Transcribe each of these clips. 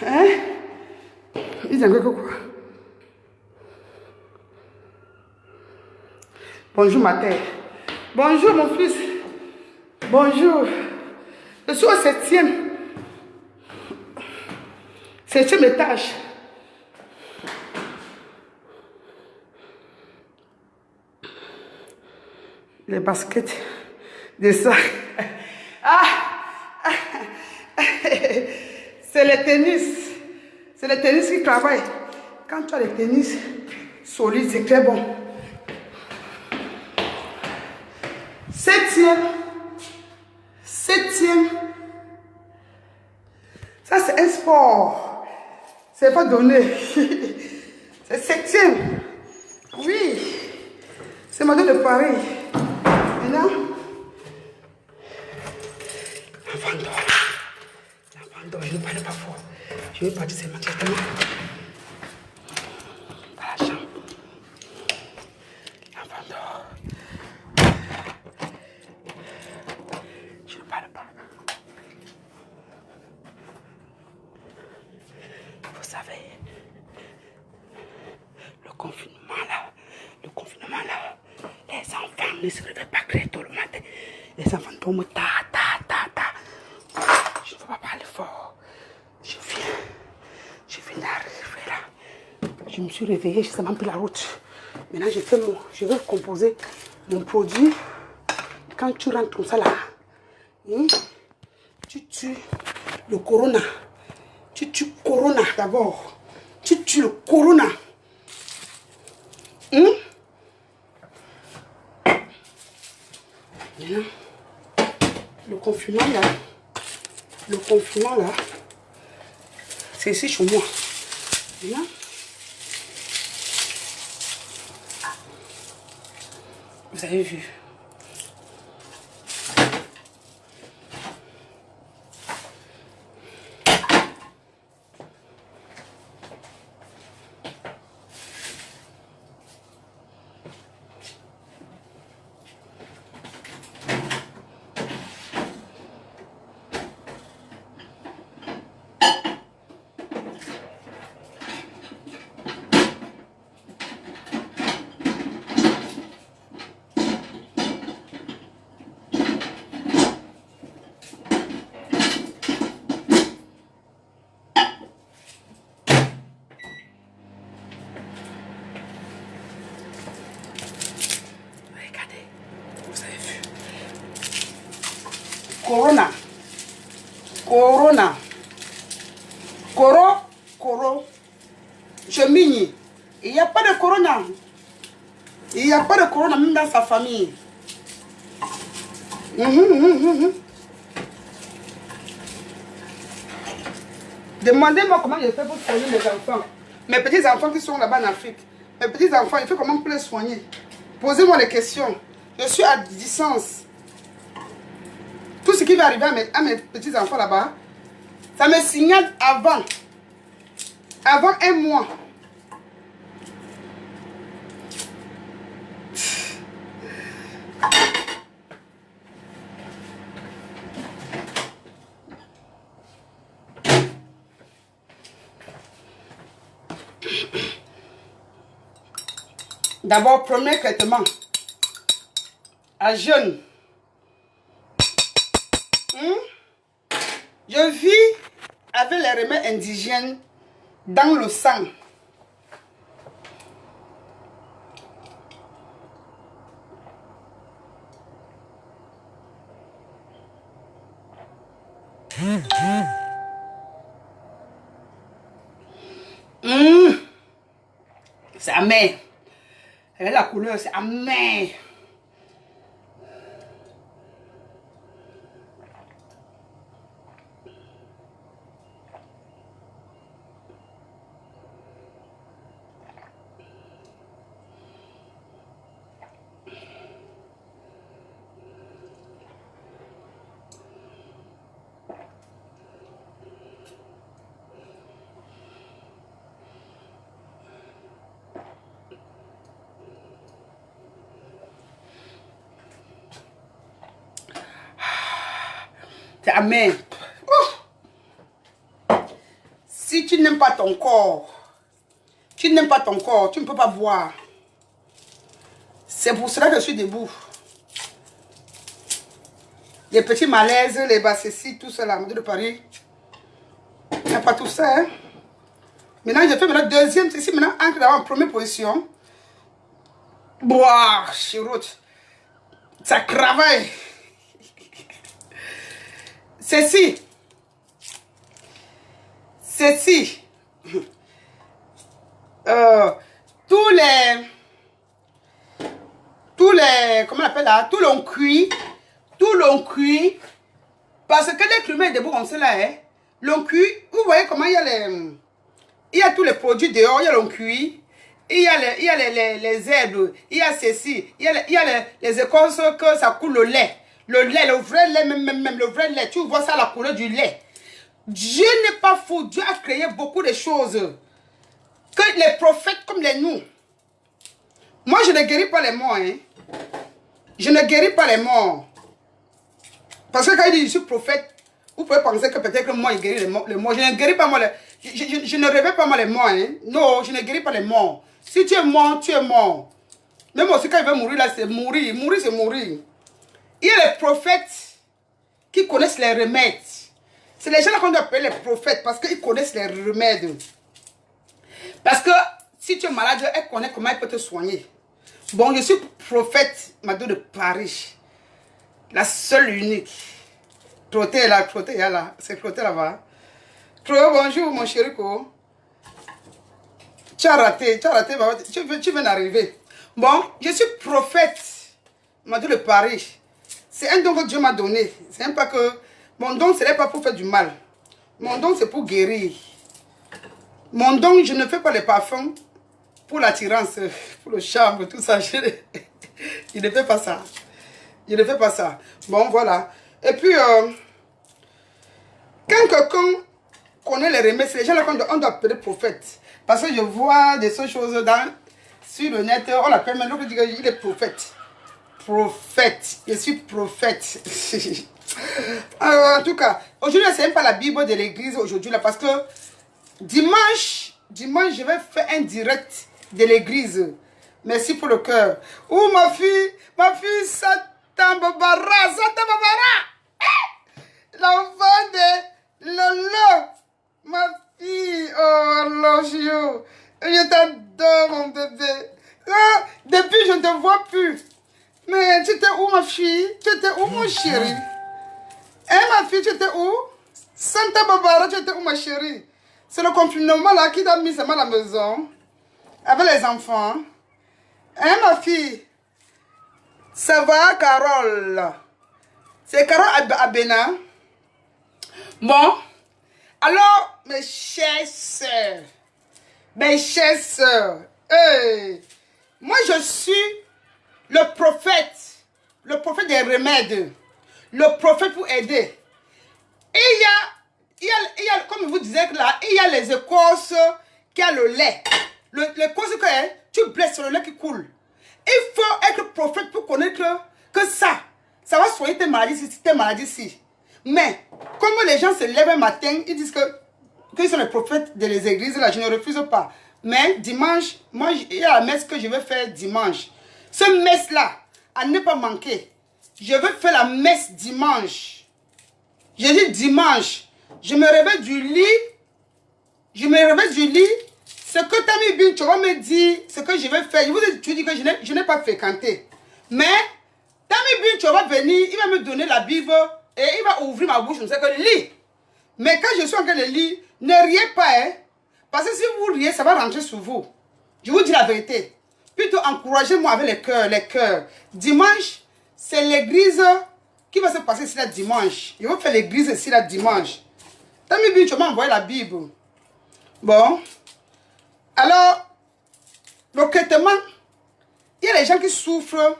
Hein? Ils ont quoi? Bonjour ma terre. Bonjour mon fils. Bonjour. Je suis au septième étage. Les baskets, des sacs. Ah! C'est le tennis. C'est le tennis qui travaille. Quand tu as le tennis solide, c'est très bon. Septième. Ça, c'est un sport. C'est pas donné. C'est septième. Oui. C'est modèle de Paris. Maintenant, l'enfant dort. L'enfant dort. Je ne parle pas fort. Je vais partir seulement directement dans la chambre. L'enfant dort. Je ne parle pas. Vous savez, le confinement là, les enfants ne se réveillent pas très tôt le matin. Les enfants dorment ta. Je ne peux pas parler fort. Je viens d'arriver là. Je me suis réveillée, j'ai seulement pris la route. Maintenant, je vais composer mon produit. Quand tu rentres comme ça là, tu tues le corona. Tu tues corona d'abord. Tu tues le corona. Maintenant, le confinement là, c'est ici chez moi. Maintenant, vous avez vu. Regardez, vous avez vu. Corona. Coro. Chemini. Il n'y a pas de corona. Il n'y a pas de corona même dans sa famille. Demandez-moi comment je fais pour soigner mes enfants. Mes petits enfants qui sont là-bas en Afrique. Mes petits enfants, il faut comment pour les soigner. Posez-moi les questions. Je suis à distance. Tout ce qui va arriver à mes petits enfants là-bas, ça me signale avant. Avant un mois. D'abord, premier traitement. À jeûne. Je vis avec les remèdes indigènes dans le sang. C'est amer. Regardez la couleur, c'est amer. C'est amer. Si tu n'aimes pas ton corps, tu n'aimes pas ton corps, tu ne peux pas boire. C'est pour cela que je suis debout. Les petits malaises, les bassessis, tout ça, la mode de Paris. Il n'y a pas tout ça. Hein? Maintenant, je fais maintenant deuxième. Ici, maintenant, en première position. Boire, chiroute. Ça travaille. Ceci. Comment on appelle là, tout l'on cuit, parce que les crumets debout comme cela, hein, l'on cuit, vous voyez comment il y a tous les produits dehors, il y a l'on cuit, il y a les herbes, il y a ceci, il y a les écorces que ça coule le lait, le vrai lait, même le vrai lait, tu vois ça la couleur du lait. Dieu n'est pas fou, Dieu a créé beaucoup de choses, que les prophètes comme les nous. Moi, je ne guéris pas les morts. Hein. Je ne guéris pas les morts. Parce que quand il dit je suis prophète, vous pouvez penser que peut-être que moi, il guérit les morts. Je ne guéris pas moi. Je ne réveille pas moi les morts. Hein. Non, je ne guéris pas les morts. Si tu es mort, tu es mort. Même aussi quand il veut mourir, là, c'est mourir. Mourir, c'est mourir. Il y a les prophètes qui connaissent les remèdes. C'est les gens là qu'on doit appeler les prophètes parce qu'ils connaissent les remèdes. Parce que si tu es malade, elle connaît comment elle peut te soigner. Bon, je suis prophète Mado de Paris. La seule unique. Cloté est là, Cloté est là. C'est Cloté là-bas. Cloté, bonjour mon chéri. Tu as raté, tu viens d'arriver. Bon, je suis prophète Mado de Paris. C'est un don que Dieu m'a donné. C'est même pas que... Mon don, ce n'est pas pour faire du mal. Mon don, c'est pour guérir. Mon don, je ne fais pas les parfums pour l'attirance, pour le charme, tout ça. Je ne fais pas ça. Je ne fais pas ça. Bon, voilà. Et puis, quand quelqu'un connaît les remèdes, c'est les gens là qu'on doit appeler prophète. Parce que je vois des choses sur le net, on l'appelle maintenant, l'autre dit qu'il est prophète. Prophète. Je suis prophète. Alors, en tout cas, aujourd'hui, ce n'est pas la Bible de l'église aujourd'hui là, parce que dimanche, je vais faire un direct de l'église. Merci pour le cœur. Oh, ma fille, Satan Babara. L'enfant de Lolo. Ma fille, oh, Logio. Je t'adore, mon bébé. Ah, depuis, je ne te vois plus. Mais tu étais où, ma fille? Tu étais où, mon chéri? Hein, ma fille, tu étais où? Santa Barbara, tu étais où, ma chérie? C'est le confinement là qui t'a mis seulement à la maison. Avec les enfants. Hein, ma fille? Ça va, Carole? C'est Carole Abena. Bon. Alors, mes chères sœurs. Hey, moi, je suis le prophète des remèdes. Le prophète pour aider. Et il y a, comme je vous disais là, il y a les écorces qui a le lait. L'écorce que tu blesses sur le lait qui coule. Il faut être prophète pour connaître que ça va soigner tes maladies, Mais, comme les gens se lèvent un matin, ils disent qu'ils sont les prophètes des églises, là, je ne refuse pas. Mais dimanche, moi, il y a la messe que je vais faire dimanche. Ce messe-là, à ne pas manquer. Je vais faire la messe dimanche. Je dis dimanche. Je me réveille du lit. Ce que Tammy Bin, tu vas me dire ce que je vais faire. Tu dis que je n'ai pas fréquenté. Mais Tammy Bin, tu vas venir, il va me donner la Bible et il va ouvrir ma bouche. Je sais que lis. Mais quand je suis en train de lire, ne riez pas. Hein, parce que si vous riez, ça va rentrer sur vous. Je vous dis la vérité. Plutôt encouragez-moi avec les cœurs. Dimanche, c'est l'église qui va se passer ici là dimanche. Je vais faire l'église ici là dimanche. Tammy Bin, tu m'as envoyé la Bible. Bon. Alors, concrètement, il y a des gens qui souffrent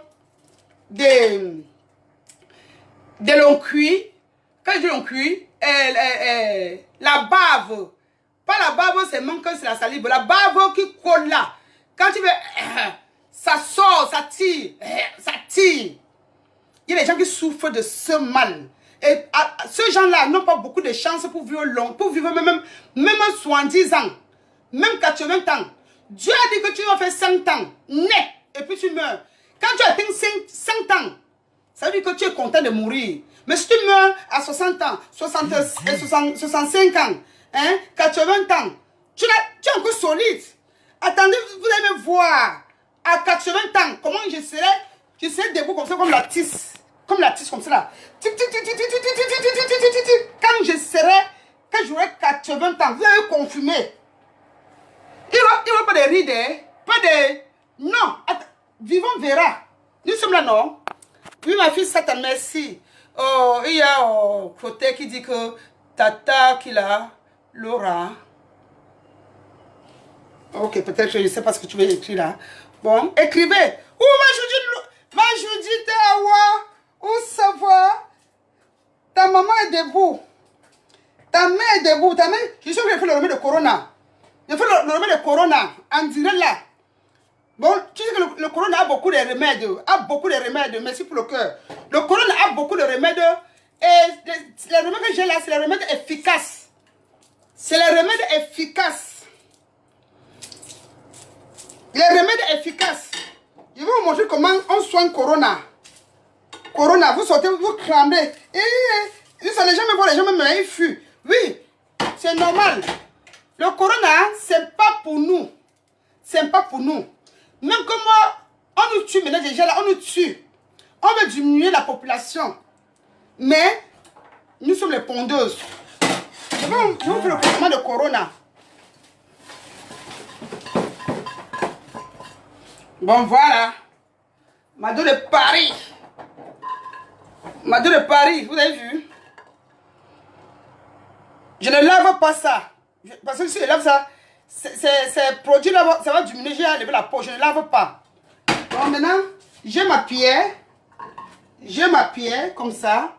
de long cuit. Quand je dis long cuit, la bave. Pas la bave, c'est même que c'est la salive. La bave qui colle là. Quand tu veux, ça sort, ça tire, ça tire. Il y a des gens qui souffrent de ce mal. Et ces gens-là n'ont pas beaucoup de chance pour vivre long, pour vivre même 70 ans, même 80 ans. Dieu a dit que tu vas faire 100 ans, net, et puis tu meurs. Quand tu atteins 100 ans, ça veut dire que tu es content de mourir. Mais si tu meurs à 60 ans, 65 ans, hein, 80 ans, tu es encore solide. Attendez, vous allez me voir à 80 ans, comment je serai debout comme ça, comme la tisse. Comme la tisse comme ça là. Quand j'aurai 80 ans, vous allez confirmer. Il n'y aura pas de rides, pas de... Non, vivons verra. Nous sommes là, non? Oui, ma fille Satan, merci. Oh, il y a côté qui dit que Tata, qu'il a, Laura. Ok, peut-être que je ne sais pas ce que tu veux écrire là. Bon, écrivez. Où ma Judith, Awa, où ça va? Ta maman est debout. Ta mère est debout. Ta mère, je suis sûr que j'ai fait le remède de Corona. J'ai fait le remède de Corona, en direct là. Bon, tu sais que le Corona a beaucoup de remèdes. Merci pour le cœur. Le Corona a beaucoup de remèdes. Et les remèdes que j'ai là, c'est les remèdes efficaces. C'est les remèdes efficaces. Les remèdes efficaces. Je vais vous montrer comment on soigne Corona. Corona, vous sortez, vous crambez. Les gens me voient, les gens me fuient. Oui, c'est normal. Le Corona, c'est pas pour nous. C'est pas pour nous. Même comme on nous tue maintenant déjà là, on nous tue. On veut diminuer la population. Mais nous sommes les pondeuses. Je vais vous faire le traitement de Corona. Bon, voilà. Mado de Paris. Mado de Paris, vous avez vu? Je ne lave pas ça. Parce que si je lave ça, ces produits-là, ça va diminuer. J'ai enlevé la peau, je ne lave pas. Bon, maintenant, j'ai ma pierre. J'ai ma pierre, comme ça.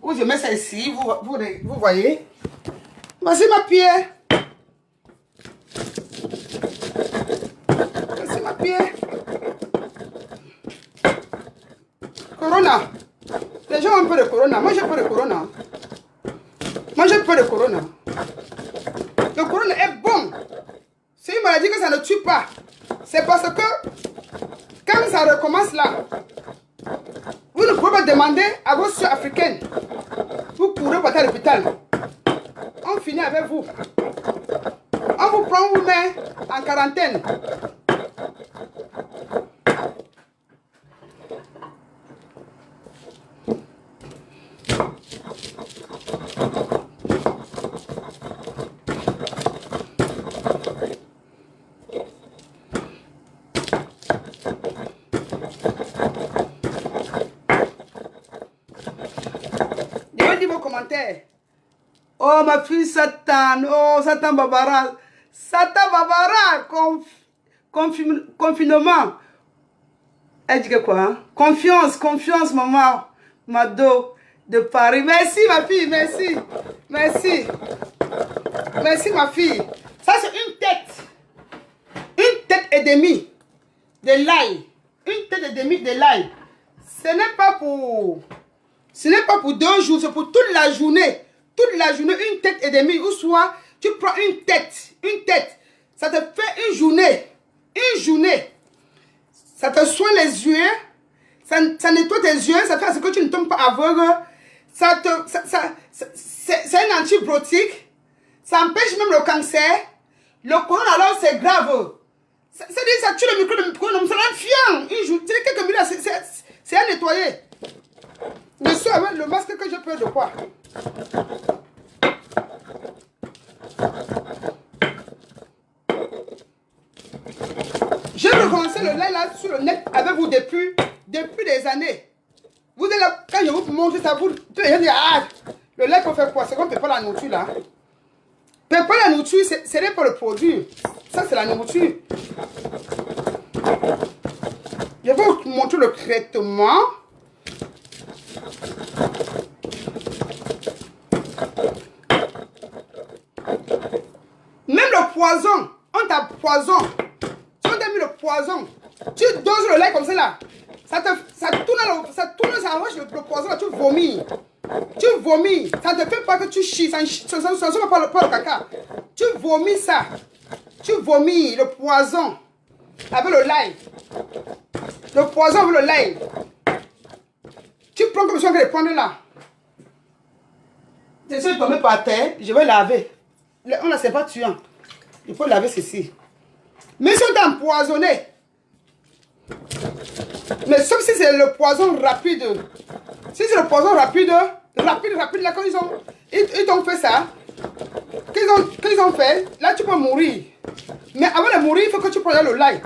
Où je mets ça ici, vous voyez. Voici ma pierre. Voici ma pierre. Corona. Les gens ont un peu de Corona. Moi, j'ai peu de Corona. Moi, j'ai peu de Corona. Le Corona est bon. C'est une maladie que ça ne tue pas. C'est parce que quand ça recommence là, vous ne pouvez pas demander à vos soeurs africaines. Vous courez pour à l'hôpital. On finit avec vous. On vous prend, on vous met en quarantaine. Oh ma fille Satan, oh Satan Babara, Satan Babara, confinement. Elle dit que quoi? Hein? Confiance maman, Mado de Paris. Merci ma fille, merci. Merci ma fille. Ça c'est une tête et demie de l'ail. Une tête et demie de l'ail. Ce n'est pas pour 2 jours, c'est pour toute la journée. Toute la journée, une tête et demie. Ou soit, tu prends une tête. Ça te fait une journée. Ça te soigne les yeux. Ça nettoie tes yeux. Ça fait à ce que tu ne tombes pas aveugle. C'est un antibiotique. Ça empêche même le cancer. Le corona, alors, c'est grave. C'est-à-dire, ça tue le micro, ça l'enfiant. Quelques minutes, c'est à nettoyer. Je suis avec le masque que j'ai peur de quoi? J'ai recommencé le lait là sur le net avec vous depuis des années. Vous êtes là, quand je vous montre ça, vous allez ah, le lait pour faire quoi? C'est comme prépare la nourriture là. Préparer la nourriture, ce n'est pas le produit. Ça, c'est la nourriture. Je vais vous montrer le traitement. Même le poison, on t'a poison. Si on t'a mis le poison, tu doses le lait comme ça là. Ça tourne, ça arrache le poison là, tu vomis. Tu vomis. Ça ne te fait pas que tu chies. Ça ne sort pas le caca. Tu vomis ça. Tu vomis le poison avec le lait. Le poison avec le lait. Tu prends comme ça que de prendre là. Si je tombe par terre, je vais laver. On ne sait pas tuant. Il faut laver ceci. Mais si on t'a empoisonné, mais sauf si c'est le poison rapide. Si c'est le poison rapide, là, quand ils t'ont fait ça, qu'ils ont fait, là tu peux mourir. Mais avant de mourir, il faut que tu prennes le lait.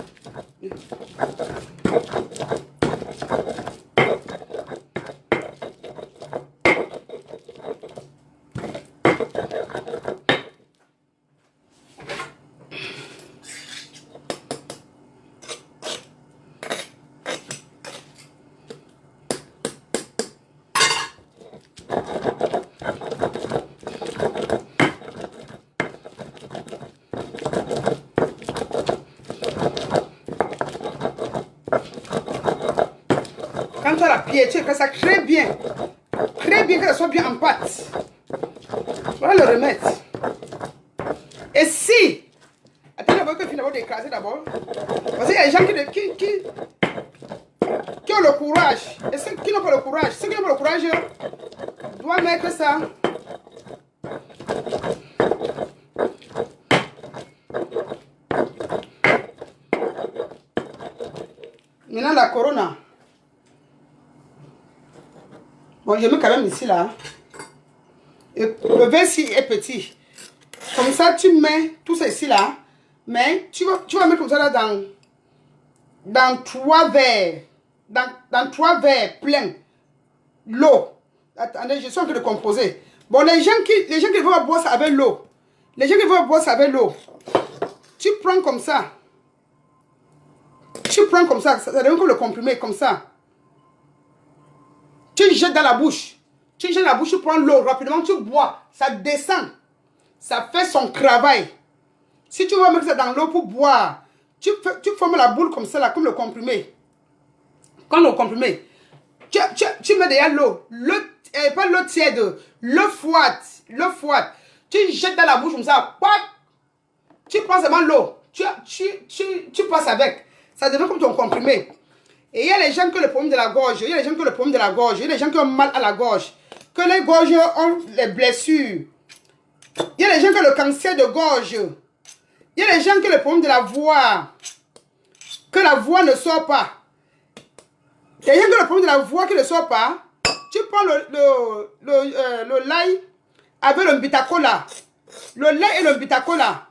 Quand tu as la piété, que ça crée bien. Crée bien, que ça soit bien en pâte. Voilà le remède. Et si, attends d'abord que finalement d'écraser d'abord. Parce qu'il y a des gens qui ont le courage. Et ceux qui n'ont pas le courage, doivent mettre ça. Maintenant la corona. Bon, je mets quand même ici là. Et le verre ici est petit. Comme ça, tu mets tout ça ici là. Mais tu vas mettre comme ça là dans 3 verres. Dans 3 verres pleins. L'eau. Attendez, je suis en train de composer. Bon, les gens qui veulent boire ça avec l'eau. Les gens qui veulent boire ça avec l'eau. Tu prends comme ça. Tu prends comme ça. Ça devient comme le comprimé, comme ça. Tu jettes dans la bouche. Tu jettes dans la bouche, tu prends l'eau. Rapidement, tu bois. Ça descend. Ça fait son travail. Si tu veux mettre ça dans l'eau pour boire, tu formes la boule comme ça, là, comme le comprimé. Comme le comprimé. Tu mets derrière l'eau. Pas l'eau tiède. L'eau froide. L'eau froide. Tu jettes dans la bouche comme ça. Pop. Tu prends seulement l'eau. Tu passes avec. Ça devient comme ton comprimé. Et il y a les gens qui ont le problème de la gorge. Il y a les gens qui ont le problème de la gorge. Il y a les gens qui ont mal à la gorge. Que les gorges ont les blessures. Il y a les gens qui ont le cancer de gorge. Il y a les gens qui ont le problème de la voix. Que la voix ne sort pas. Il y a les gens qui ont le problème de la voix qui ne sort pas. Tu prends le lait avec le bitacola. Le lait et le bitacola.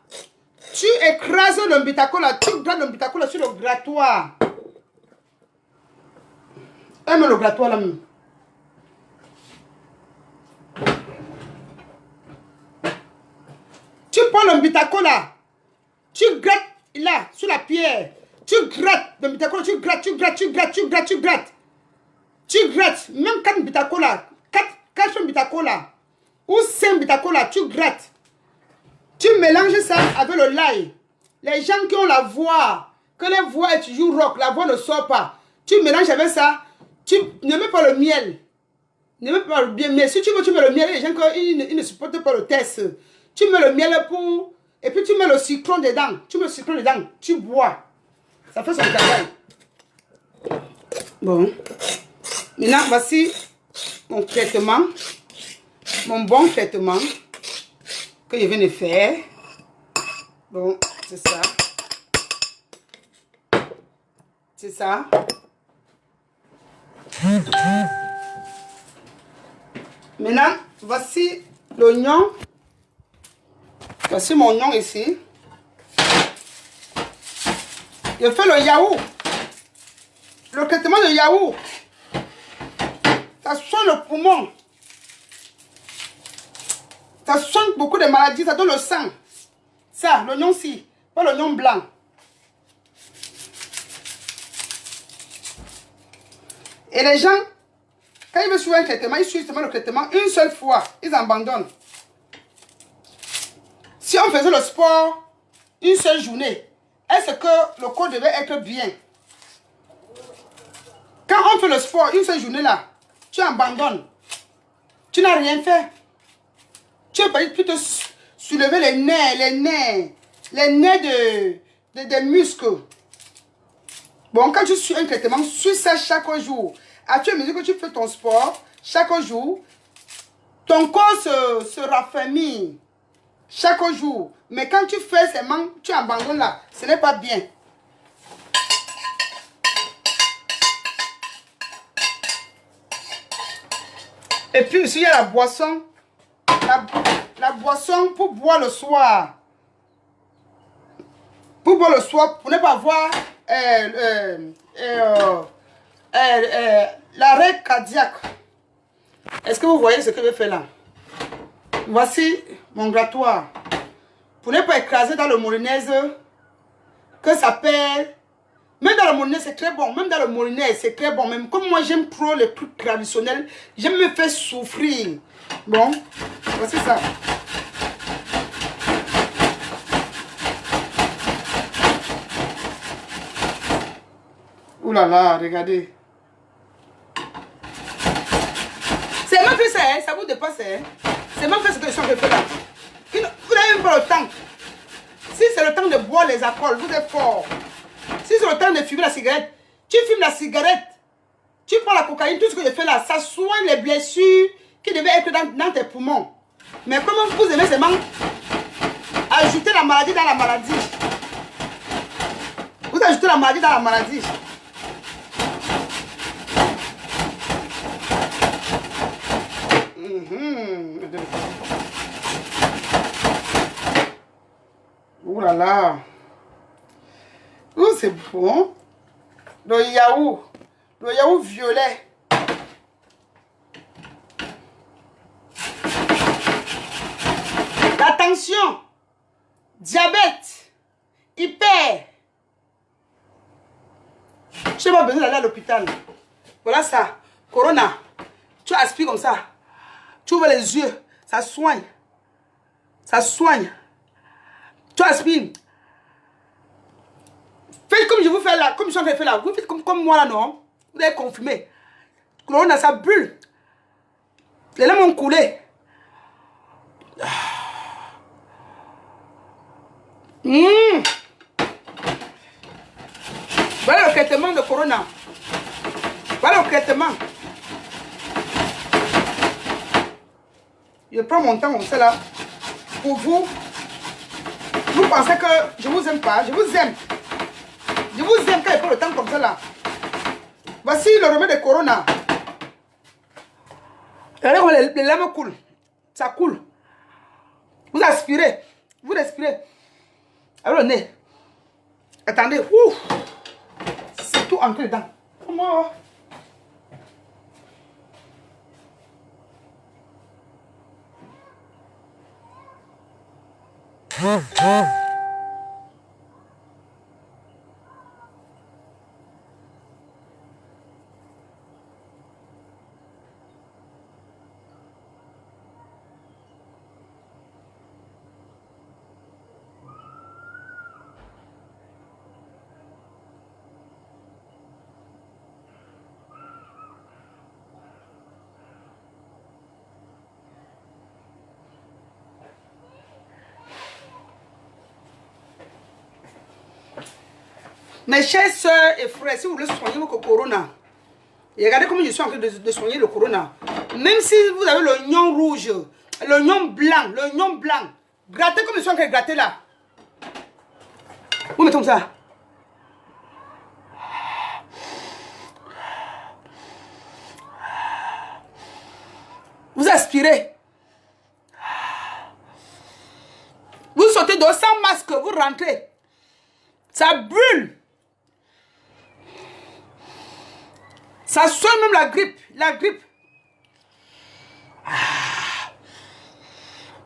Tu écrases le bitacola. Tu grattes le bitacola sur le grattoir. Aime le grattoir là même. Tu prends le bitacola. Tu grattes là, sur la pierre. Tu grattes le bitacola. Tu grattes. Tu grattes. Même 4 bitacola. 4 bitacola. Ou 5 bitacola. Tu grattes. Tu mélanges ça avec le lait. Les gens qui ont la voix, que la voix est toujours rock, la voix ne sort pas. Tu mélanges avec ça. Tu ne mets pas le miel. Ne mets pas le miel. Si tu veux, tu mets le miel. Les gens ils ne supportent pas le test. Tu mets le miel pour... Et puis tu mets le citron dedans. Tu mets le citron dedans. Tu bois. Ça fait son travail. Bon. Maintenant, voici mon traitement. Mon bon traitement que je viens de faire. Bon, c'est ça. C'est ça. Maintenant, voici l'oignon. Voici mon oignon ici. Je fais le yaourt. Le traitement de yaourt. Ça soigne le poumon. Ça soigne beaucoup de maladies. Ça donne le sang. Ça, l'oignon-ci. Pas l'oignon blanc. Et les gens, quand ils veulent suivre un traitement, ils suivent seulement le traitement une seule fois. Ils abandonnent. Si on faisait le sport une seule journée, est-ce que le corps devait être bien? Quand on fait le sport une seule journée là, tu abandonnes. Tu n'as rien fait. Tu peux plutôt soulever les nerfs des muscles. Bon, quand tu suis un traitement, suis ça chaque jour. À tu mesure que tu fais ton sport, chaque jour, ton corps se raffermit. Chaque jour. Mais quand tu fais seulement, tu abandonnes là. Ce n'est pas bien. Et puis aussi, il y a la boisson. La boisson pour boire le soir. Pour boire le soir, pour ne pas avoir l'arrêt cardiaque. Est-ce que vous voyez ce que je fais là? Voici mon grattoir. Pour ne pas écraser dans le molinaise que ça perd. Même dans le molinaise, c'est très bon. Même dans le molinaise, c'est très bon. Même comme moi, j'aime trop les trucs traditionnels. J'aime me faire souffrir. Bon, voici ça. Ouh là là, regardez. C'est même fait ça, hein, ça vous dépasse. Hein. C'est même fait ce que je suis en train de faire là. Vous n'avez même pas le temps. Si c'est le temps de boire les alcools, vous êtes fort. Si c'est le temps de fumer la cigarette, tu fumes la cigarette. Tu prends la cocaïne, tout ce que je fais là, ça soigne les blessures qui devaient être dans tes poumons. Mais comment vous aimez seulement ajouter la maladie dans la maladie? Vous ajoutez la maladie dans la maladie. Ouh là là. Ouh, c'est bon. Le yaourt violet. La tension, diabète, hyper. Je n'ai pas besoin d'aller à l'hôpital. Voilà ça. Corona. Tu aspires comme ça. Tu ouvres les yeux. Ça soigne. Ça soigne. Tu aspires. Faites comme je vous fais là. Comme je suis en train de faire là. Vous faites comme moi là, non? Vous avez confirmé. Corona, ça bulle. Les larmes ont coulé. Voilà le traitement de Corona. Voilà le traitement. Je prends mon temps comme ça là. Pour vous. Vous pensez que je vous aime pas. Je vous aime. Je vous aime quand je prends le temps comme ça là. Voici le remède de Corona. Regardez, les larmes coulent. Ça coule. Vous aspirez. Vous respirez. Alors le nez. Attendez. Ouf. C'est tout ancré dedans. Comment? Mes chers soeurs et frères, si vous voulez soigner votre corona, et regardez comment je suis en train de soigner le corona. Même si vous avez l'oignon rouge, l'oignon blanc, grattez comme je suis en train de gratter là. Vous mettez comme ça. Vous aspirez. Vous sortez dehors sans masque, vous rentrez. Ça brûle. Ça soigne même la grippe. La grippe.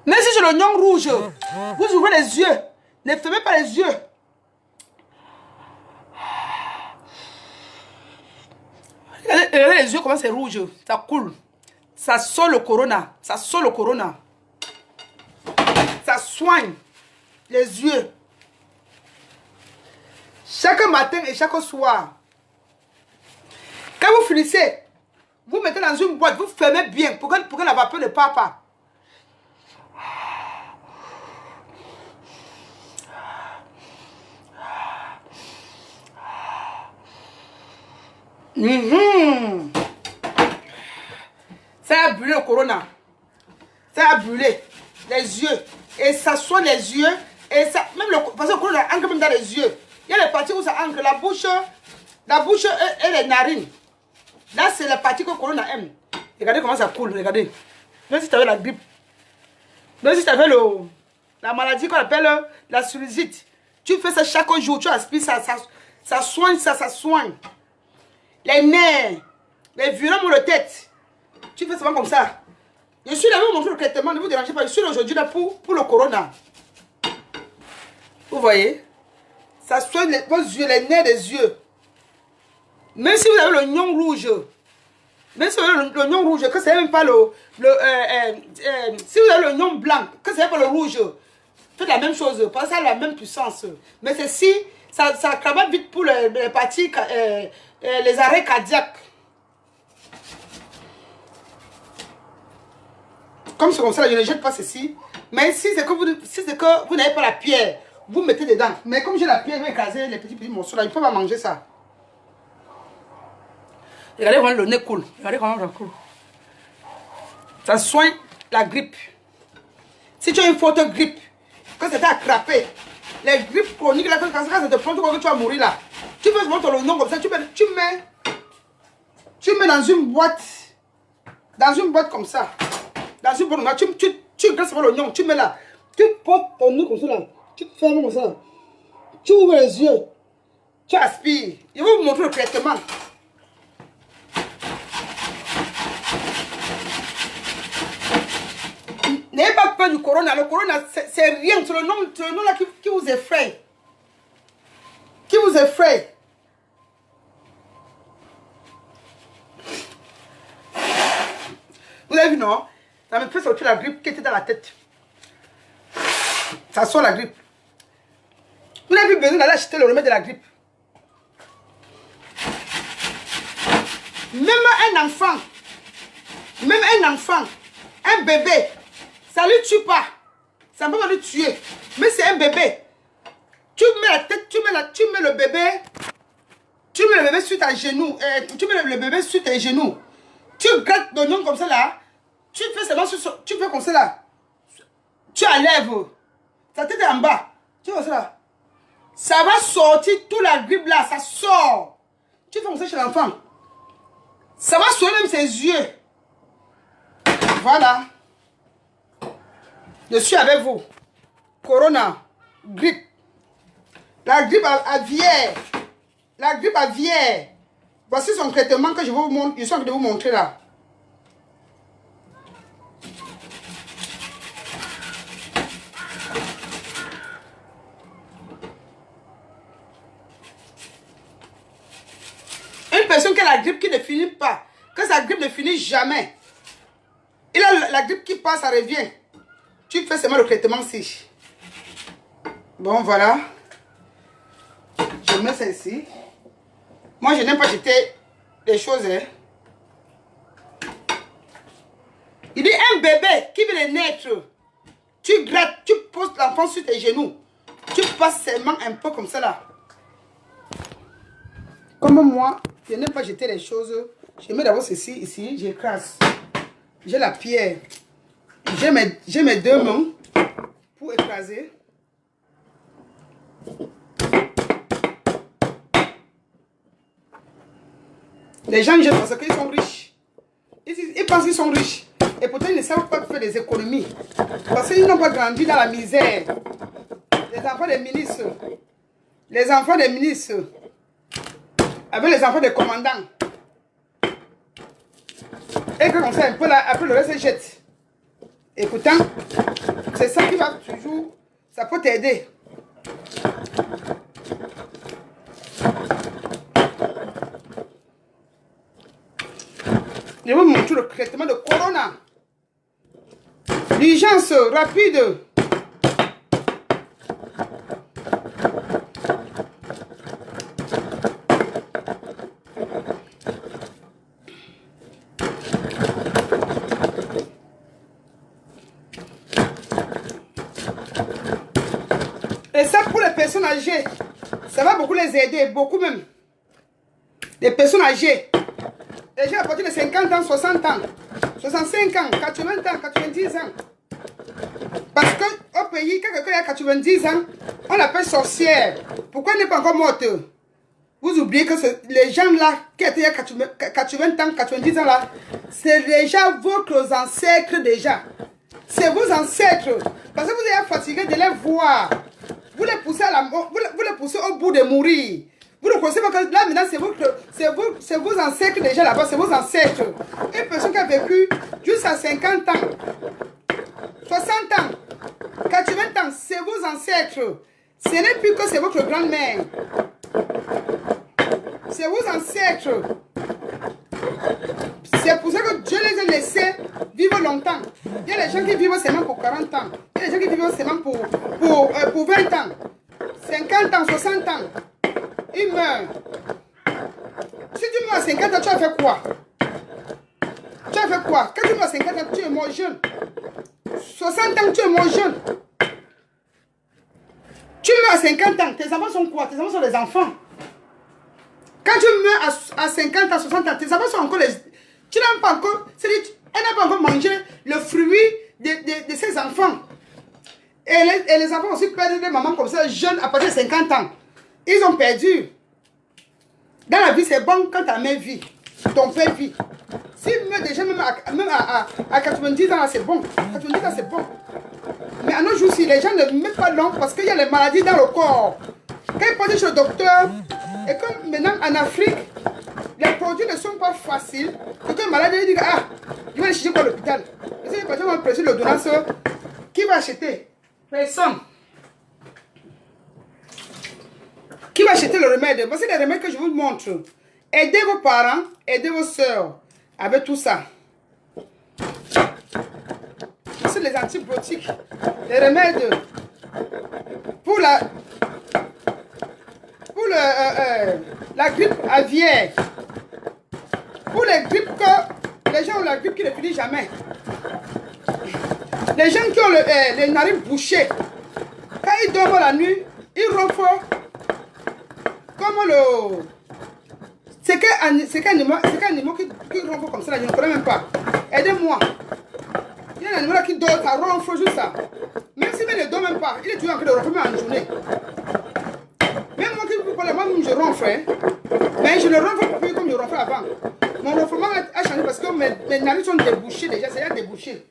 Même si c'est l'oignon rouge, vous ouvrez les yeux. Ne fermez pas les yeux. Regardez les yeux comment c'est rouge. Ça coule. Ça sort le corona. Ça sort le corona. Ça soigne les yeux. Chaque matin et chaque soir. Quand vous finissez, Vous mettez dans une boîte, vous fermez bien pour que la vapeur ne parte pas. Ça a brûlé le corona. Ça a brûlé les yeux. Et ça soigne les yeux. Et ça, même parce que le corona ancre même dans les yeux. Il y a les parties où ça ancre la bouche et les narines. Là, c'est la partie que le corona aime. Regardez comment ça coule, regardez. Même si tu avais la grippe. Même si tu avais la maladie qu'on appelle la sinusite. Tu fais ça chaque jour, tu aspires, ça soigne, ça soigne. Les nerfs, les violents maux de tête. Tu fais ça comme ça. Je suis là, vous montrer le traitement, ne vous dérangez pas. Je suis là aujourd'hui là pour le corona. Vous voyez? Ça soigne vos yeux, les nerfs des yeux. Même si vous avez l'oignon rouge, même si vous avez l'oignon rouge, que ce n'est même pas si vous avez l'oignon blanc, que ce n'est pas le rouge, faites la même chose, parce que ça a la même puissance. Mais ceci, ça travaille vite pour les parties, les arrêts cardiaques. Comme c'est comme ça, je ne jette pas ceci. Mais si c'est que vous n'avez pas la pierre, vous mettez dedans. Mais comme j'ai la pierre, je vais écraser les petits morceaux là, ils ne peuvent pas manger ça. Regardez comment le nez coule. Regardez comment ça coule. Ça soigne la grippe. Si tu as une forte grippe, quand c'est attrapé, les grippes chroniques, là, quand ça te prend, tu vas mourir là. Tu peux se mettre le nom comme ça, tu mets dans une boîte. Dans une boîte comme ça. Dans une boîte, tu graisses l'oignon, tu mets là. Tu portes ton nez comme ça là. Tu fermes comme ça. Tu ouvres les yeux. Tu aspires. Je vais vous montrer le traitement. N'ayez pas peur du corona. Le corona, c'est rien. C'est le nom là qui vous effraie. Qui vous effraie. Vous avez vu, non? Ça me fait sortir la grippe qui était dans la tête. Ça sort la grippe. Vous n'avez plus besoin d'aller acheter le remède de la grippe. Même un enfant, un bébé, ça ne lui tue pas. Ça ne peut pas lui tuer. Mais c'est un bébé. Tu mets la tête, tu mets le bébé sur ta genou. Tu mets le bébé sur tes genoux. Tu grattes l'oignon comme ça là. Tu fais seulement tu fais comme ça là. Tu enlèves. Ta tête est en bas. Tu fais comme ça là. Ça va sortir toute la grippe là. Ça sort. Tu fais comme ça chez l'enfant. Ça va soigner même ses yeux. Voilà. Je suis avec vous. Corona. Grippe. La grippe aviaire. La grippe aviaire. Voici son traitement que je suis en train de vous montrer là. Une personne qui a la grippe qui ne finit pas, que sa grippe ne finit jamais. Il a la grippe qui passe, ça revient. Tu fais seulement le traitement ici. Bon, voilà. Je mets ça ici. Moi, je n'aime pas jeter les choses. Hein. Il dit un bébé qui vient de naître. Tu grattes, tu poses l'enfant sur tes genoux. Tu passes seulement un peu comme ça là. Comme moi, je n'aime pas jeter les choses. Je mets d'abord ceci ici, j'écrase. J'ai la pierre. J'ai mes deux mains pour écraser. Les gens jettent parce qu'ils sont riches. Ils pensent qu'ils sont riches. Et pourtant, ils ne savent pas faire des économies. Parce qu'ils n'ont pas grandi dans la misère. Les enfants des ministres. Les enfants des ministres. Avec les enfants des commandants. Et que comme ça, un peu là, après le reste, ils jettent. Et pourtant, c'est ça qui va toujours... Ça peut t'aider. Je vais vous montrer le traitement de corona. L'urgence rapide. Et ça, pour les personnes âgées, ça va beaucoup les aider, beaucoup même. Les personnes âgées. Les gens à partir de 50 ans, 60 ans, 65 ans, 80 ans, 90 ans. Parce qu'au pays, quand quelqu'un a 90 ans, on l'appelle sorcière. Pourquoi elle n'est pas encore morte? Vous oubliez que les gens là, qui étaient à 80 ans, 90 ans là, c'est déjà votre ancêtres déjà. C'est vos ancêtres. Parce que vous êtes fatigué de les voir. Vous les poussez à la mort, vous les poussez au bout de mourir. Vous ne connaissez pas que là maintenant c'est vos ancêtres déjà là-bas, c'est vos ancêtres. Une personne qui a vécu jusqu'à 50 ans, 60 ans, 80 ans, c'est vos ancêtres. Ce n'est plus que c'est votre grand-mère. C'est vos ancêtres. C'est pour ça que Dieu les a laissés vivre longtemps. Il y a des gens qui vivent seulement pour 40 ans. Il y a des gens qui vivent seulement pour 20 ans. 50 ans, 60 ans. Ils meurent. Si tu meurs à 50 ans, tu as fait quoi? Tu as fait quoi? Quand tu meurs à 50 ans, tu es mort jeune. 60 ans, tu es mort jeune. Tu meurs à 50 ans, tes enfants sont quoi? Tes enfants sont des enfants. Quand tu meurs à 50 ans, 60 ans, tes enfants sont encore les... Tu n'as pas encore... Elle n'a pas encore mangé le fruit de ses enfants. Et les enfants aussi perdent des mamans comme ça, jeunes, à partir de 50 ans. Ils ont perdu. Dans la vie, c'est bon quand ta mère vit. Ton père vit. S'il meurt déjà, même à 90 ans, c'est bon. 90 ans, c'est bon. Mais à nos jours, si les gens ne mettent pas long, parce qu'il y a les maladies dans le corps. Quand ils partent chez le docteur, et comme maintenant en Afrique, les produits ne sont pas faciles, quand un malade il dit, ah, il va aller chercher quoi à l'hôpital. Et si les patients vont presser l'ordonnance, qui va acheter? Personne. Qui va acheter le remède? Voici les remèdes que je vous montre. Aidez vos parents, aidez vos soeurs avec tout ça. Voici les antibiotiques, les remèdes pour la grippe aviaire. Pour les grippes que les gens ont la grippe qui ne finit jamais. Les gens qui ont les narines bouchées, quand ils dorment la nuit, ils ronflent comme le... C'est qu'un animal qui ronfle comme ça, je ne connais même pas. Aidez-moi. Il y a un animal qui dort, ça ronfle juste ça. Même s'il ne dort même pas, il est toujours en train de ronfler en journée. Même moi qui vous parle, moi je ronfle. Hein. Mais je ne ronfle plus comme je ronflais avant. Mon ronflement a changé parce que mes narines sont débouchées déjà, c'est déjà débouché.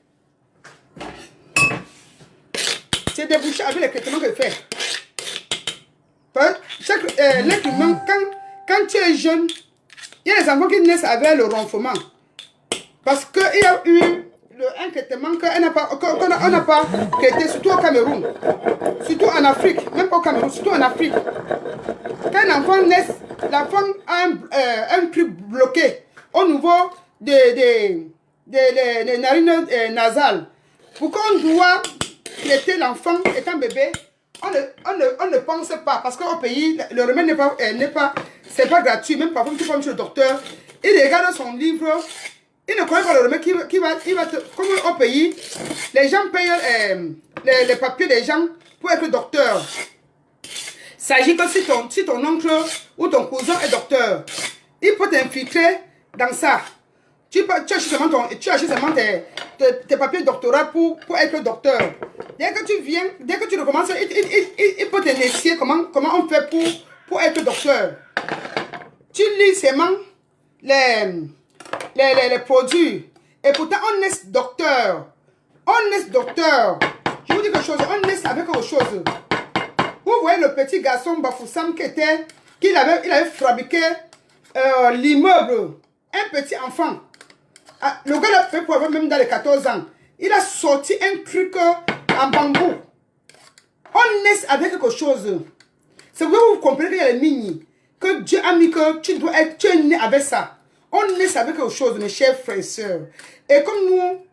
C'est débouché avec les traitements que je fais. L'être humain, quand tu es jeune, il y a des enfants qui naissent avec le ronflement. Parce qu'il y a eu un traitement qu'on n'a pas traité, surtout au Cameroun. Surtout en Afrique, même pas au Cameroun, surtout en Afrique. Quand un enfant naît, l'enfant a un truc bloqué au niveau des narines nasales. Pourquoi on doit traiter l'enfant étant bébé? On ne pense pas, parce qu'au pays, le remède n'est pas c'est pas gratuit. Même parfois, tu vas chez le docteur, il regarde son livre, il ne connaît pas le remède qui va te... Comme au pays, les gens payent les papiers des gens pour être docteur. Il s'agit que si ton oncle ou ton cousin est docteur, il peut t'infiltrer dans ça. Tu achètes seulement tes papiers de doctorat pour être docteur. Dès que tu viens, dès que tu recommences, il peut t'initier comment on fait pour être docteur. Tu lis seulement les produits. Et pourtant, on est docteur. On est docteur. Je vous dis quelque chose, on est avec quelque chose. Vous voyez le petit garçon Bafoussam il avait fabriqué l'immeuble. Un petit enfant. Ah, le gars l'a fait pour avoir même dans les 14 ans. Il a sorti un truc en bambou. On est avec quelque chose. C'est vrai que vous comprenez qu'il y a les mini. Que Dieu a mis que tu es né avec ça. On est avec quelque chose, mes chers frères et sœurs. Et comme nous,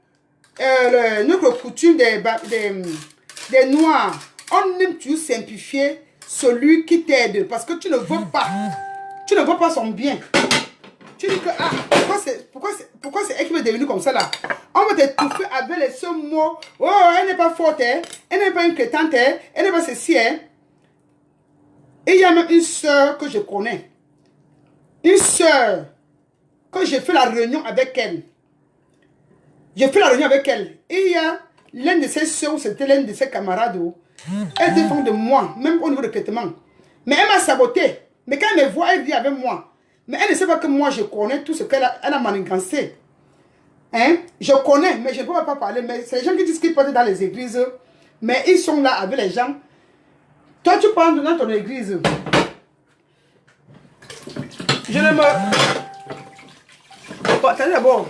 notre coutume des Noirs, on aime toujours simplifier celui qui t'aide. Parce que tu ne veux pas. Tu ne veux pas son bien. Tu dis que, ah, pourquoi c'est elle qui est devenue comme ça là? On va t'étouffer avec les seuls mots. Oh, elle n'est pas forte, hein? Elle n'est pas une crétante, hein? Elle n'est pas ceci, hein? Et il y a même une soeur que je connais. Une soeur que j'ai fait la réunion avec elle. J'ai fait la réunion avec elle. Et il y a l'un de ses soeurs, c'était l'un de ses camarades. Elle dépend de moi, même au niveau de traitement. Mais elle m'a saboté. Mais quand elle me voit, elle vit avec moi. Mais elle ne sait pas que moi, je connais tout ce qu'elle a manigancé. Hein? Je connais, mais je ne peux pas parler. Mais c'est les gens qui disent qu'ils partent dans les églises. Mais ils sont là avec les gens. Toi, tu parles dans ton église. Je ne me... Bon, attendez d'abord.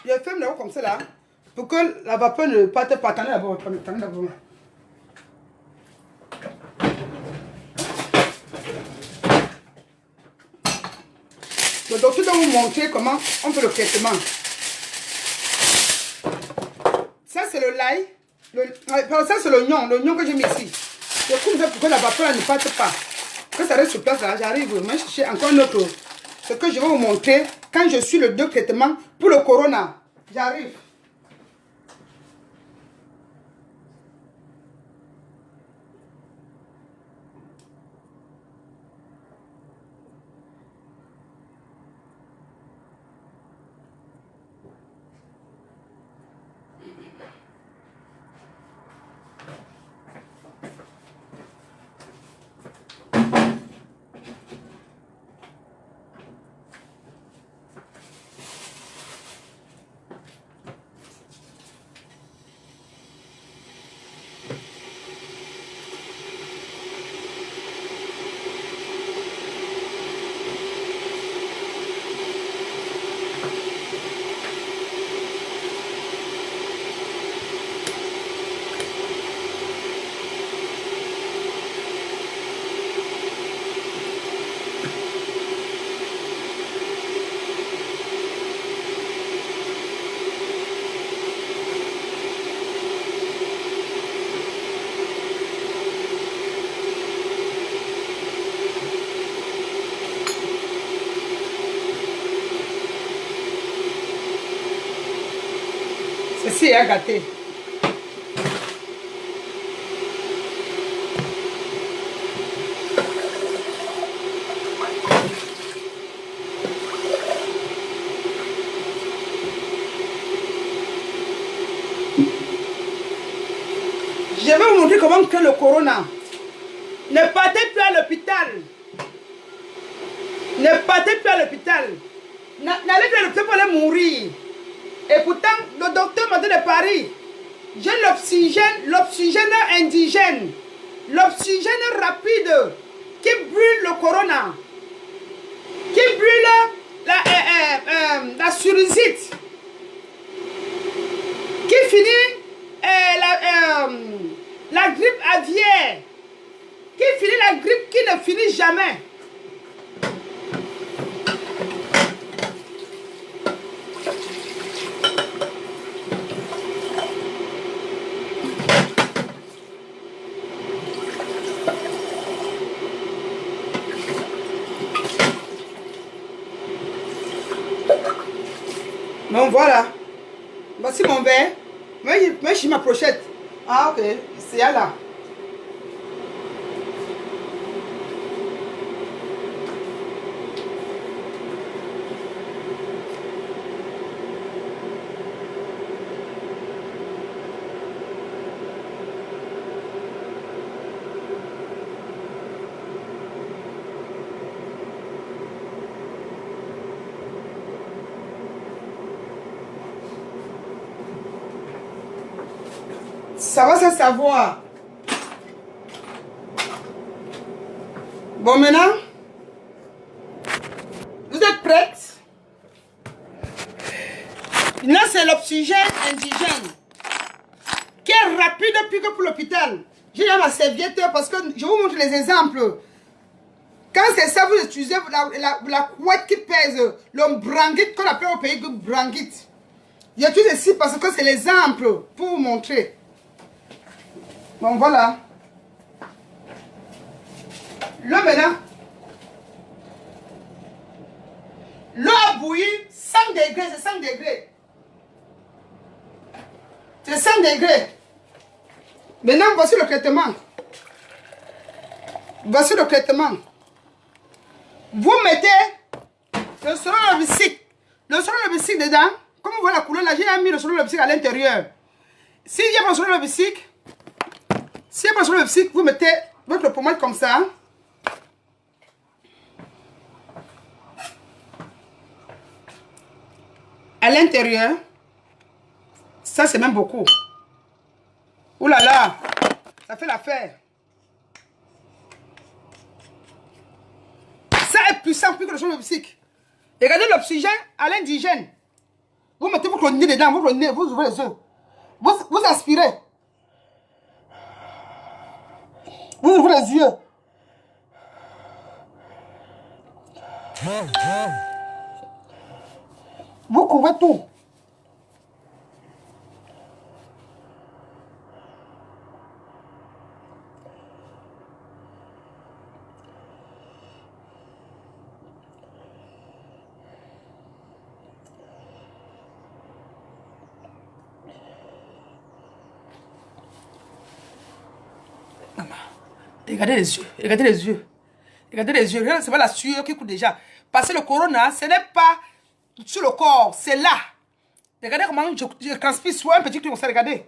Je ferme là comme ça là. Pour que la vapeur ne parte pas. Attendez d'abord. Attendez d'abord. Le docteur doit vous montrer comment on fait le traitement. Ça c'est le l'ail. Ça c'est l'oignon que j'ai mis ici. Je coupe ça pour que la vapeur ne parte pas. Que ça reste sur place là. J'arrive. Je vais chercher encore un autre. Ce que je vais vous montrer quand je suis le deux traitements pour le corona. J'arrive. Ceci est gâté. Je vais vous montrer comment que le corona. Ne partez plus à l'hôpital. Ne partez plus à l'hôpital. N'allez plus à l'hôpital pour aller mourir. Et pourtant, le docteur m'a dit de Paris, j'ai l'oxygène indigène, l'oxygène rapide qui brûle le corona, qui brûle la sinusite, qui finit la grippe aviaire, qui finit la grippe qui ne finit jamais. Bon, voilà. Voici mon verre. Moi, je suis ma pochette. Ah, ok. C'est là. Ça va se savoir. Bon, maintenant, vous êtes prêtes? Là, c'est l'oxygène indigène qui est rapide plus que pour l'hôpital. J'ai là ma serviette parce que je vous montre les exemples. Quand c'est ça, vous utilisez la couette qui pèse, le branguit qu'on appelle au pays branguit. J'utilise ici parce que c'est l'exemple pour vous montrer. Bon, voilà. L'eau maintenant. L'eau a bouilli 100 degrés, c'est 100 degrés. C'est 100 degrés. Maintenant, voici le traitement. Voici le traitement. Vous mettez le sololobistique. Le sololobistique dedans, comme vous voyez la couleur là, j'ai mis le sololobistique à l'intérieur. S'il n'y a pas le sololobistique, vous mettez votre pommade comme ça. À l'intérieur. Ça, c'est même beaucoup. Ouh là là, ça fait l'affaire. Ça est puissant plus que le sololobistique. Regardez l'oxygène à l'indigène. Vous mettez votre nez dedans, votre nez, vous ouvrez les yeux. Vous aspirez. Vous ouvrez les yeux. Vous couvrez tout. Regardez les yeux, regardez les yeux. Regardez les yeux, c'est pas la sueur qui coule déjà. Parce que le corona, ce n'est pas sur le corps, c'est là. Regardez comment je transpire sur un petit truc comme ça, regardez.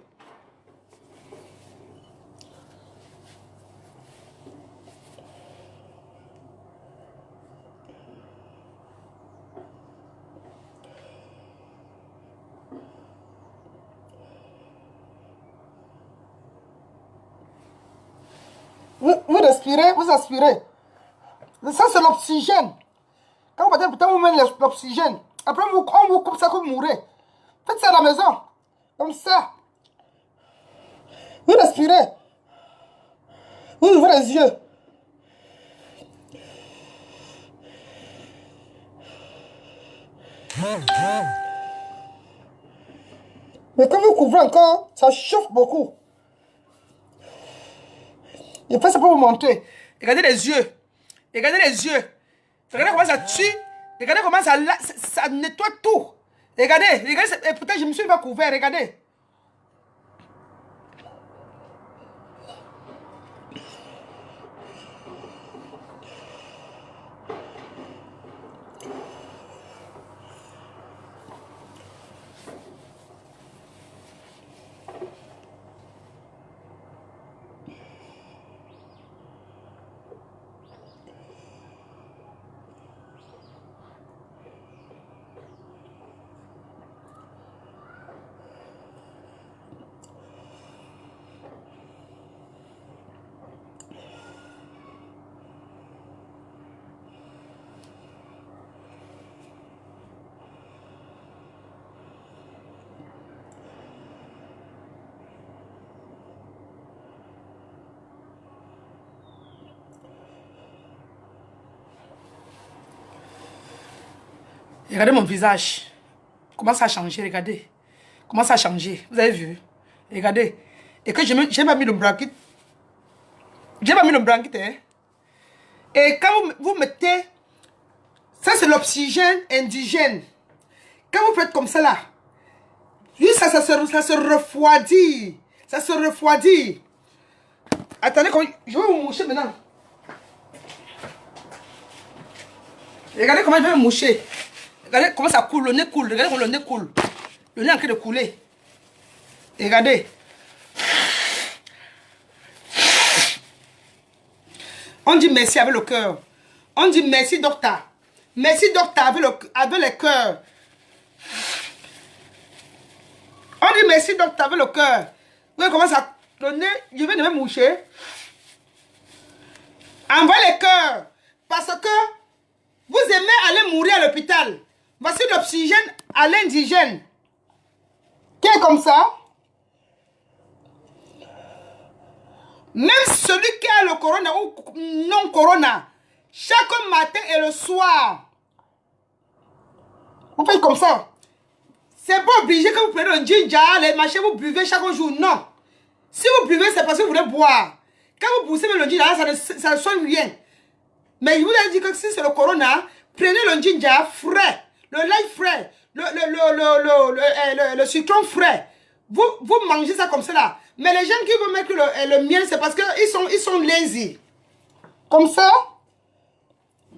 Vous respirez, vous aspirez. Ça, c'est l'oxygène. Quand vous mettez, vous mettez l'oxygène. Après, on vous coupe ça que vous mourrez. Faites ça à la maison. Comme ça. Vous respirez. Vous ouvrez les yeux. Mais quand vous couvrez encore, ça chauffe beaucoup. Je fais ça pour vous montrer. Regardez les yeux. Regardez les yeux. Regardez comment ça tue. Regardez comment ça nettoie tout. Regardez. Et pourtant, je me suis pas couvert. Regardez. Regardez mon visage. Comment ça a changé, regardez. Comment ça a changé. Vous avez vu? Regardez. Et que j'ai pas mis le bronchite. J'ai pas mis le bronchite, hein. Et quand vous mettez... Ça, c'est l'oxygène indigène. Quand vous faites comme ça, là, juste ça se refroidit. Ça se refroidit. Attendez, je vais vous moucher maintenant. Regardez comment je vais me moucher. Regardez comment ça coule, le nez coule. Regardez comment le nez coule. Le nez est en train de couler. Regardez. On dit merci avec le cœur. On dit merci docteur. Merci docteur avec le cœur. On dit merci docteur avec le cœur. Vous voyez comment ça... Le nez, je vais de me moucher. Envoyez le cœur. Parce que vous aimez aller mourir à l'hôpital. Voici l'oxygène à l'indigène. Qui est comme ça. Même celui qui a le corona ou non corona, chaque matin et le soir, vous faites comme ça. C'est pas obligé que vous prenez le ginger, les machins, vous buvez chaque jour. Non. Si vous buvez, c'est parce que vous voulez boire. Quand vous poussez le ginger, ça ne soigne rien. Mais je vous ai dit que si c'est le corona, prenez le ginger frais, le lait frais, le citron frais. Vous vous mangez ça comme ça là. Mais les gens qui veulent mettre le miel, c'est parce qu'ils sont lazy. Comme ça,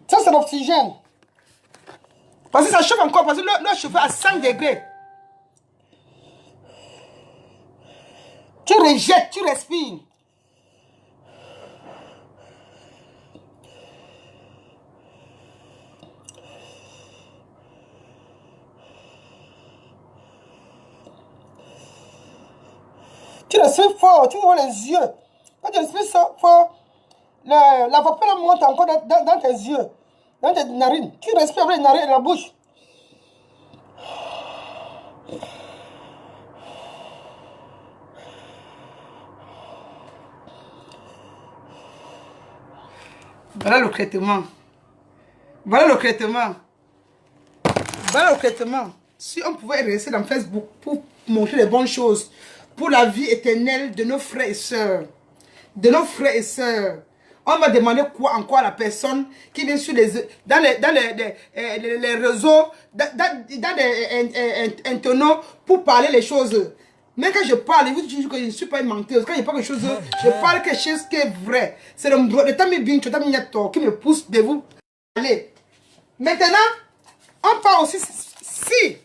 ça c'est l'oxygène. Parce que ça chauffe encore, parce que le chauffe à 5 degrés. Tu rejettes, tu respires. Tu respires fort, tu ouvres les yeux. Quand tu respires fort, la vapeur monte encore dans tes yeux, dans tes narines. Tu respires avec les narines et la bouche. Voilà le traitement. Voilà le traitement. Voilà le traitement. Si on pouvait rester dans Facebook pour montrer les bonnes choses, pour la vie éternelle de nos frères et sœurs, de nos frères et sœurs, on va demander quoi encore à la personne qui vient sur dans les réseaux, dans les internautes pour parler les choses. Mais quand je parle, vous dites que je ne suis pas une menteuse. Quand je parle quelque chose, je parle quelque chose qui est vrai. C'est le temps qui me pousse de vous parler. Maintenant, on parle aussi si.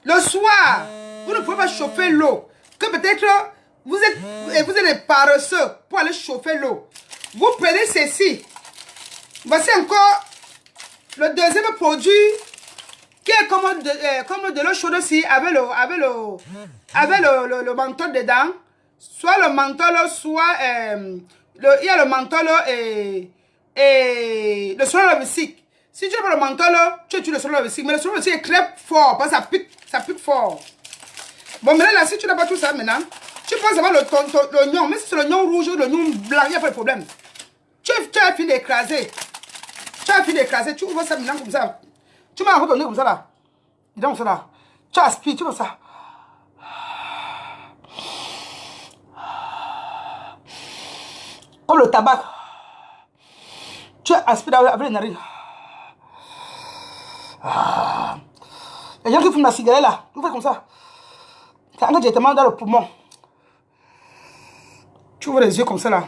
Le soir, vous ne pouvez pas chauffer l'eau. Que peut-être vous êtes paresseux pour aller chauffer l'eau. Vous prenez ceci. Voici encore le deuxième produit qui est comme de l'eau chaude aussi avec le menthol dedans. Soit le menthol, soit il y a le menthol et le soleil musique. Si tu n'as pas le menthol, tu utilises le soleil musique. Mais le soleil musique est très fort parce que ça pique fort. Bon, maintenant là, si tu n'as pas tout ça maintenant, tu prends seulement l'oignon. Mais si c'est l'oignon rouge ou l'oignon blanc, il n'y a pas de problème. Tu as fini d'écraser. Tu ouvres ça maintenant comme ça. Tu mets un peu ton nez comme ça là. Dis donc comme ça là. Tu aspires, tu fais ça. Comme le tabac. Tu aspires avec les narines. Les gens qui fument la cigarette là, tu fais comme ça. Ça entre directement dans le poumon. Tu ouvres les yeux comme ça là.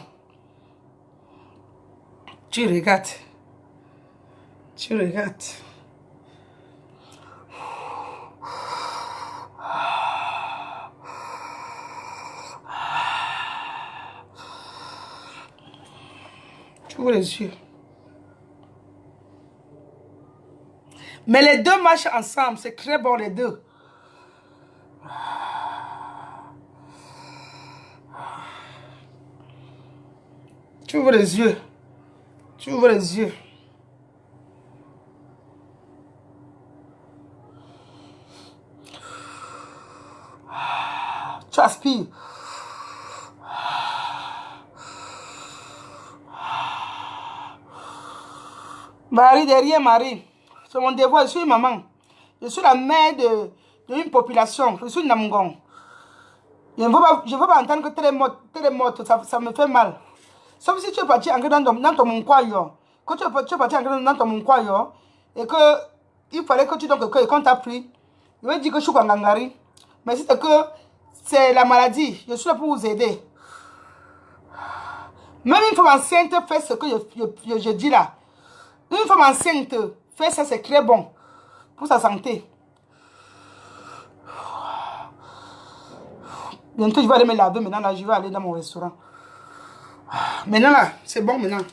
Tu regardes. Tu regardes. Tu ouvres les yeux. Mais les deux marchent ensemble. C'est très bon les deux. Tu ouvres les yeux. Tu ouvres les yeux. Tu aspires. Marie, derrière Marie. C'est mon devoir. Je suis maman. Je suis la mère d'une population. Je suis Namungon. Je ne veux pas entendre que tel est mort. Ça me fait mal. Sauf si tu es parti entrer dans ton monkwayo. Quand tu es parti entrer dans ton monkwayo et que il fallait que tu donnes que quand tu as pris, je vais dire que je suis Kwangangari. Mais c'est que c'est la maladie. Je suis là pour vous aider. Même une femme enceinte fait ce que je dis là. Une femme enceinte fait ça, c'est très bon pour sa santé. Bientôt, je vais aller me laver. Maintenant, là, je vais aller dans mon restaurant. Maintenant, là, c'est bon maintenant.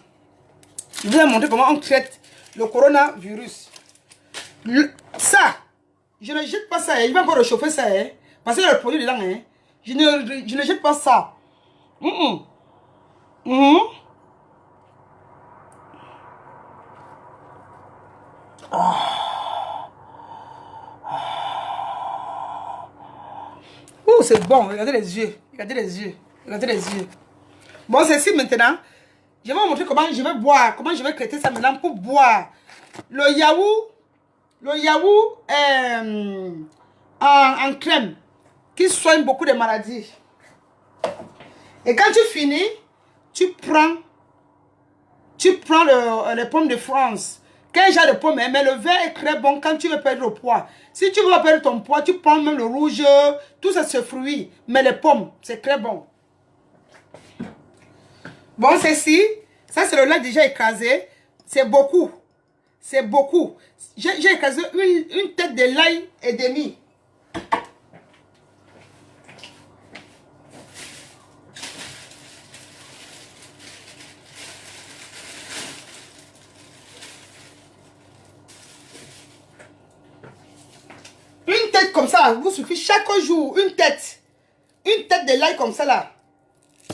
Je vais vous montrer comment on traite le coronavirus. Ça, je ne jette pas ça. Hein. Il va encore réchauffer ça. Hein. Parce qu'il y a le produit dedans. Hein. Je ne jette pas ça. C'est bon. Regardez les yeux. Regardez les yeux. Regardez les yeux. Bon, c'est ici maintenant. Je vais vous montrer comment je vais boire. Comment je vais traiter ça maintenant pour boire. Le yaourt en crème qui soigne beaucoup de maladies. Et quand tu finis, tu prends les pommes de France. Quel genre de pommes, mais le vert est très bon quand tu veux perdre le poids. Si tu veux perdre ton poids, tu prends même le rouge, tout ça c'est fruits. Mais les pommes, c'est très bon. Bon, ceci, ça c'est le lait déjà écrasé. C'est beaucoup. C'est beaucoup. J'ai écrasé une tête de l'ail et demi. Une tête comme ça, vous suffit chaque jour, une tête. Une tête de l'ail comme ça là.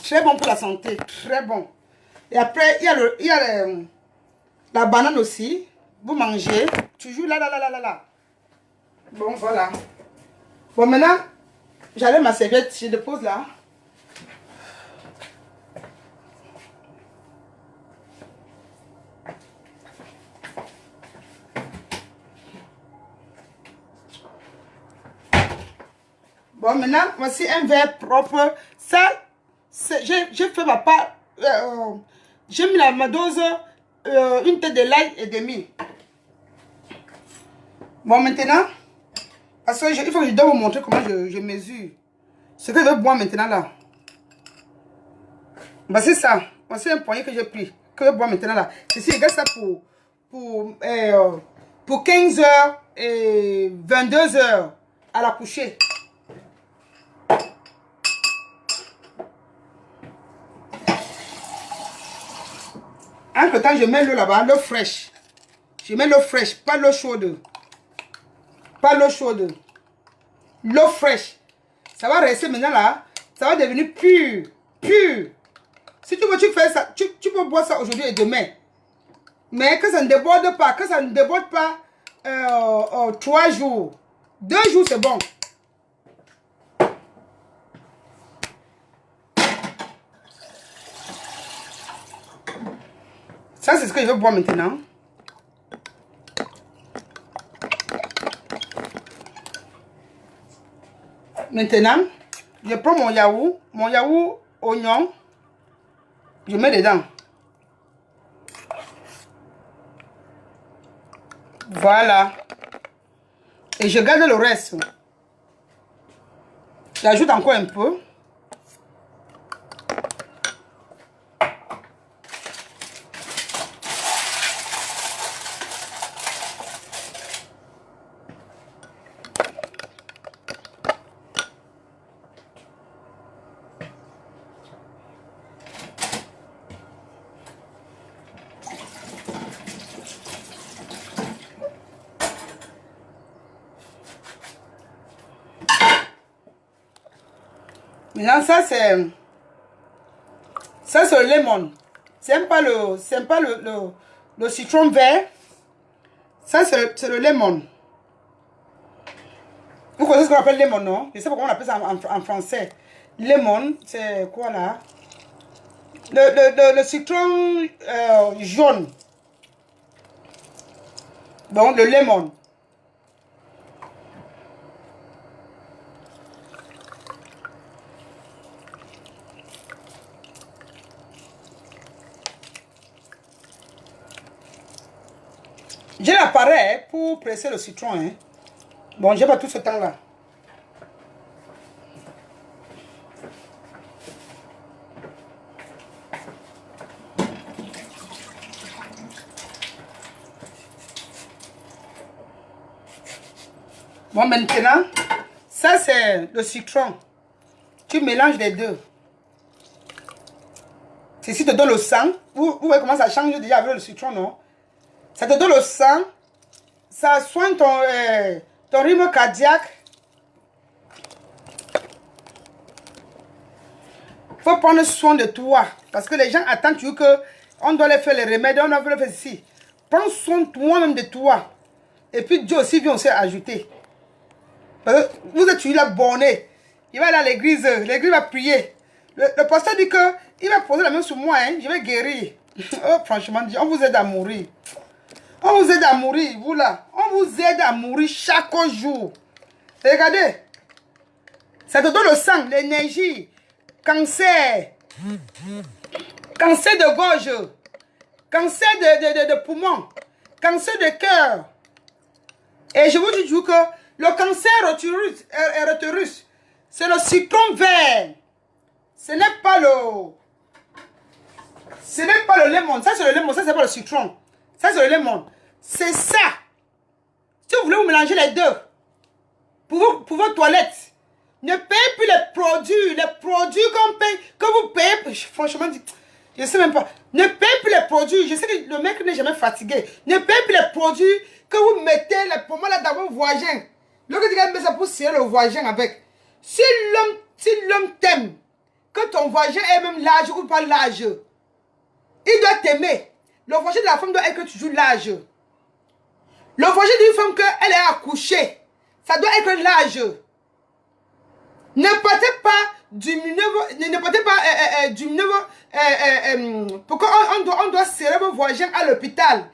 Très bon pour la santé, très bon. Et après, il y a la banane aussi. Vous mangez, toujours là. Bon, voilà. Bon, maintenant, j'enlève ma serviette, je dépose là. Bon, maintenant, voici un verre propre. Ça, j'ai fait ma part. J'ai mis ma dose, une tête de l'ail et demi. Bon, maintenant, parce que il faut que je dois vous montrer comment je mesure. Ce que je vais boire maintenant là. Voici ça. Voici un poignet que j'ai pris. Que je vais boire maintenant là. Ceci, regarde ça pour 15 heures et 22 heures à la coucher. Entre temps, je mets l'eau là-bas, l'eau fraîche. Je mets l'eau fraîche, pas l'eau chaude. Pas l'eau chaude. L'eau fraîche. Ça va rester maintenant là. Ça va devenir pur. Pur. Si tu veux, tu fais ça. Tu peux boire ça aujourd'hui et demain. Mais que ça ne déborde pas. Que ça ne déborde pas 3 jours. 2 jours, c'est bon. Ça, c'est ce que je vais boire maintenant. Maintenant, je prends mon yaourt oignon, je mets dedans. Voilà. Et je garde le reste. J'ajoute encore un peu. Maintenant, ça c'est le lemon. C'est pas le citron vert. Ça c'est le lemon. Vous connaissez ce qu'on appelle lemon, non? Je sais pas comment on appelle ça en français. Lemon, c'est quoi là? Le citron jaune. Donc le lemon. J'ai l'appareil pour presser le citron. Hein. Bon, j'ai pas tout ce temps-là. Bon, maintenant, ça c'est le citron. Tu mélanges les deux. Ceci te donne le sang. Vous voyez comment ça change déjà avec le citron, non? Ça te donne le sang. Ça soigne ton rythme cardiaque. Il faut prendre soin de toi. Parce que les gens attendent toujours qu'on doit les faire les remèdes. On doit les faire ici. Prends soin toi-même de toi. Et puis Dieu aussi vient aussi ajouter. Parce que vous êtes toujours là borné. Il va aller à l'église. L'église va prier. Le pasteur dit que il va poser la main sur moi, hein, je vais guérir. Oh, franchement, on vous aide à mourir. On vous aide à mourir, vous là. On vous aide à mourir chaque jour. Regardez. Ça te donne le sang, l'énergie. Cancer. Cancer de gorge. Cancer de poumon. Cancer de cœur. Et je vous dis toujours que le cancer utérus, c'est le citron vert. Ce n'est pas le... Ce n'est pas le lemon. Ça, c'est le lemon. Ça, c'est pas le citron. Ça, c'est le lemon. C'est ça. Si vous voulez vous mélanger les deux, pour vos toilettes, ne payez plus les produits qu'on paye, que vous payez. Franchement, je ne sais même pas. Ne payez plus les produits. Je sais que le mec n'est jamais fatigué. Ne payez plus les produits que vous mettez les pommes là dans vos voisins. L'autre dit que ça pour serrer le voisin avec. Si l'homme t'aime, que ton voisin est même large ou pas large, il doit t'aimer. Le voisin de la femme doit être que tu joues large. Le voisin d'une femme qu'elle est accouchée, ça doit être large. Ne partez pas du niveau, ne partez pas du niveau, pourquoi on doit serrer vos voisins à l'hôpital.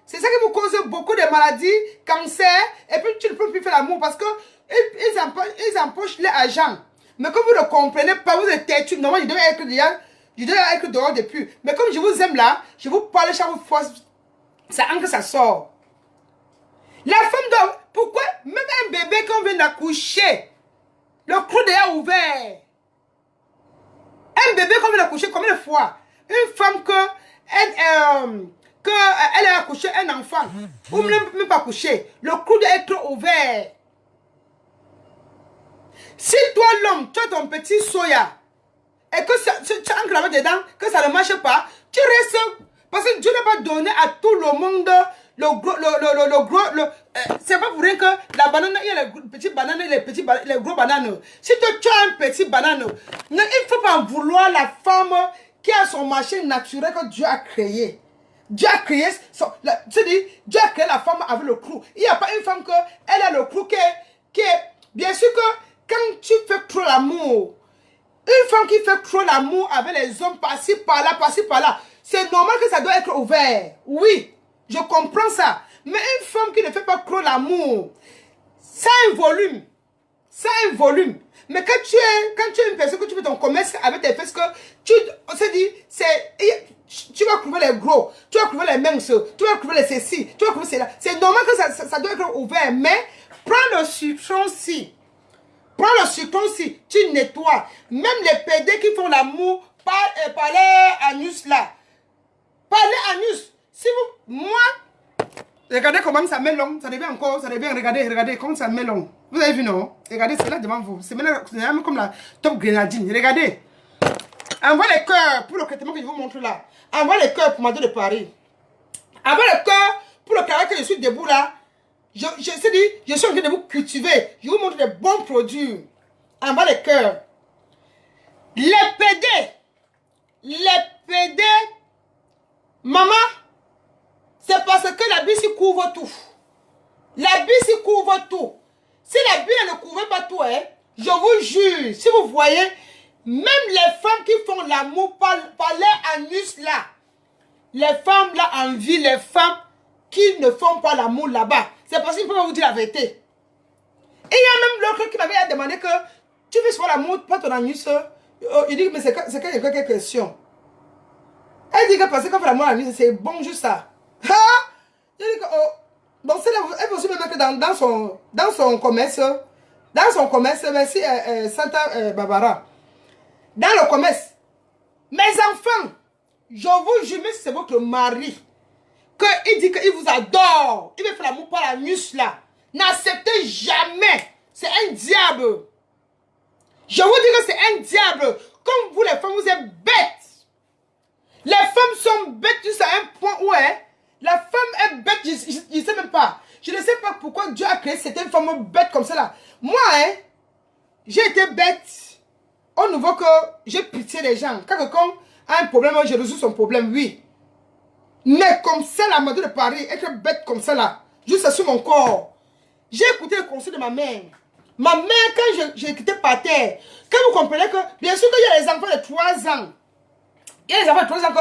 C'est ça qui vous cause beaucoup de maladies, cancer, et puis tu ne peux plus faire l'amour parce que ils empochent les agents. Mais comme vous ne comprenez pas, vous êtes têtu. Normalement, je devais être dehors depuis. Mais comme je vous aime là, je vous parle chaque fois, ça entre, ça sort. La femme doit... Pourquoi même un bébé qu'on vient d'accoucher, le cou est ouvert. Un bébé qu'on vient d'accoucher, combien de fois? Une femme elle a accouché un enfant, ou même pas accouché, le cou doit être ouvert. Si toi l'homme, tu as ton petit soya, et que tu as enclavé dedans, que ça ne marche pas, tu restes. Parce que Dieu n'a pas donné à tout le monde c'est pas pour rien que la banane, il y a les petites bananes et les gros bananes. Si toi tu as un petit banane, il ne faut pas en vouloir la femme qui a son marché naturel que Dieu a créé. Dieu a créé, Dieu a créé la femme avec le clou. Il n'y a pas une femme elle a le clou qui est... Bien sûr que quand tu fais trop l'amour, une femme qui fait trop l'amour avec les hommes par-ci, par-là, c'est normal que ça doit être ouvert. Oui, je comprends ça. Mais une femme qui ne fait pas trop l'amour, ça a un volume. Ça a un volume. Mais quand tu es une personne que tu fais ton commerce avec tes fesses, que on se dit, tu vas trouver les gros, tu vas trouver les minces, tu vas trouver les ceci, tu vas trouver cela. C'est normal que ça doit être ouvert. Mais prends le citron-ci. Prends le citron-ci, tu nettoies. Même les PD qui font l'amour, par les anus là. Par les anus. Si vous, moi, regardez comment ça met long. Ça devient encore, ça devient, regardez comment ça met long. Vous avez vu, non? Regardez, c'est là devant vous. C'est même comme la top grenadine. Regardez. Envoie les cœurs pour le traitement que je vous montre là. Envoie les cœurs pour Madame de Paris. Envoie les cœurs pour le caractère que je suis debout là. Je suis en train de vous cultiver. Je vous montre des bons produits. Envoie les cœurs. Les PD, maman, c'est parce que la bille couvre tout. La bille couvre tout. Si la bille ne couvre pas tout, hein, je vous jure, si vous voyez, même les femmes qui font l'amour par les anus là, les femmes là en vie, les femmes qui ne font pas l'amour là-bas, c'est parce qu'il faut vous dire la vérité. Et il y a même l'autre qui m'avait demandé que tu veux faire l'amour, pas ton anus. Il dit, mais c'est quelques questions. Elle dit que parce qu'on fait l'amour à l'anus, c'est bon juste ça. Ha! Je dis que, oh, bon, c'est là, elle peut aussi me mettre dans son commerce, merci Santa Barbara. Dans le commerce, mes enfants, je vous jure, mais c'est votre mari, qu'il dit qu'il vous adore, il veut faire l'amour par l'anus là. N'acceptez jamais. C'est un diable. Je vous dis que c'est un diable. Comme vous les femmes, vous êtes bêtes. Les femmes sont bêtes jusqu'à un point où la femme est bête. Je ne sais même pas. Je ne sais pas pourquoi Dieu a créé cette femme bête comme ça là. Moi, j'ai été bête au niveau que j'ai pitié des gens. Quand quelqu'un a un problème, je résous son problème, oui. Mais comme ça, la Madame de Paris, être bête comme ça là, juste sur mon corps. J'ai écouté le conseil de ma mère. Ma mère, quand j'ai quitté par terre, quand vous comprenez que, bien sûr qu'il y a les enfants de 3 ans. Il y a les enfants de 3 ans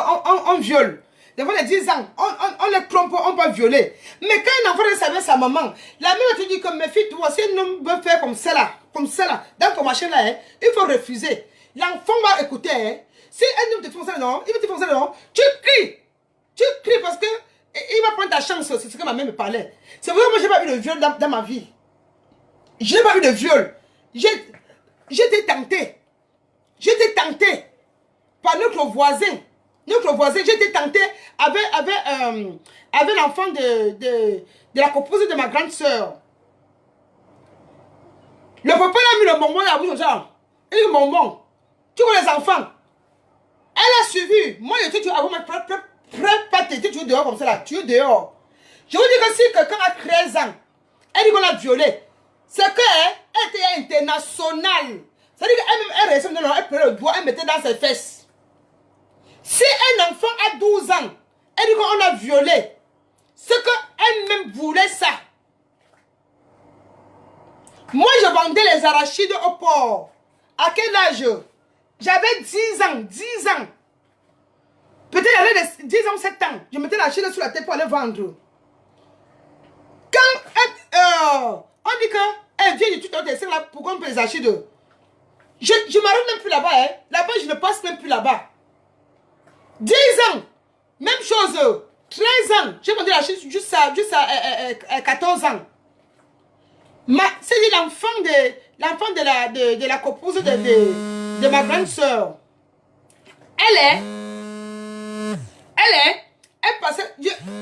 qu'on viole. Les enfants de 10 ans, on les trompe, on peut violer. Mais quand un enfant savait sa maman, la mère te dit que mes filles, toi, si un homme veut faire comme ça là, dans ton machin là, hein, il faut refuser. L'enfant va écouter. Hein. Si un homme te fait ça, non, il va te faire ça, non, tu cries. Tu cries parce que il va prendre ta chance. C'est ce que ma mère me parlait. C'est vrai que moi, je n'ai pas eu de viol dans ma vie. Je n'ai pas eu de viol. J'étais tentée. J'étais tentée par notre voisin. Notre voisin, j'étais tentée avec l'enfant de la composée de ma grande soeur. Le papa a mis le bonbon dans la bouche comme ça. Il dit bonbon. Tu vois les enfants. Elle a suivi. Moi, je dis, tu as pas tu es dehors comme ça là. Tu es dehors. Je vous dis que si quelqu'un a 13 ans, elle dit qu'on l'a violée. C'est qu'elle était internationale. C'est-à-dire qu'elle restait dans elle prenait le doigt, elle mettait dans ses fesses. Si un enfant a 12 ans, elle dit qu'on l'a violé. C'est qu'elle-même voulait ça. Moi, je vendais les arachides au port. À quel âge? J'avais 10 ans, 10 ans. Peut-être j'avais 10 ans, 7 ans. Je mettais l'arachide sur la tête pour aller vendre. Quand on dit qu'elle vient de tout autre dessin là pour qu'on peut les arachides. Je ne m'arrête même plus là-bas. Hein. Là-bas, je ne passe même plus là-bas. 10 ans. Même chose. 13 ans. J'ai vendu l'arachide juste à 14 ans. C'est l'enfant de la copouse de ma grande soeur. Elle passait,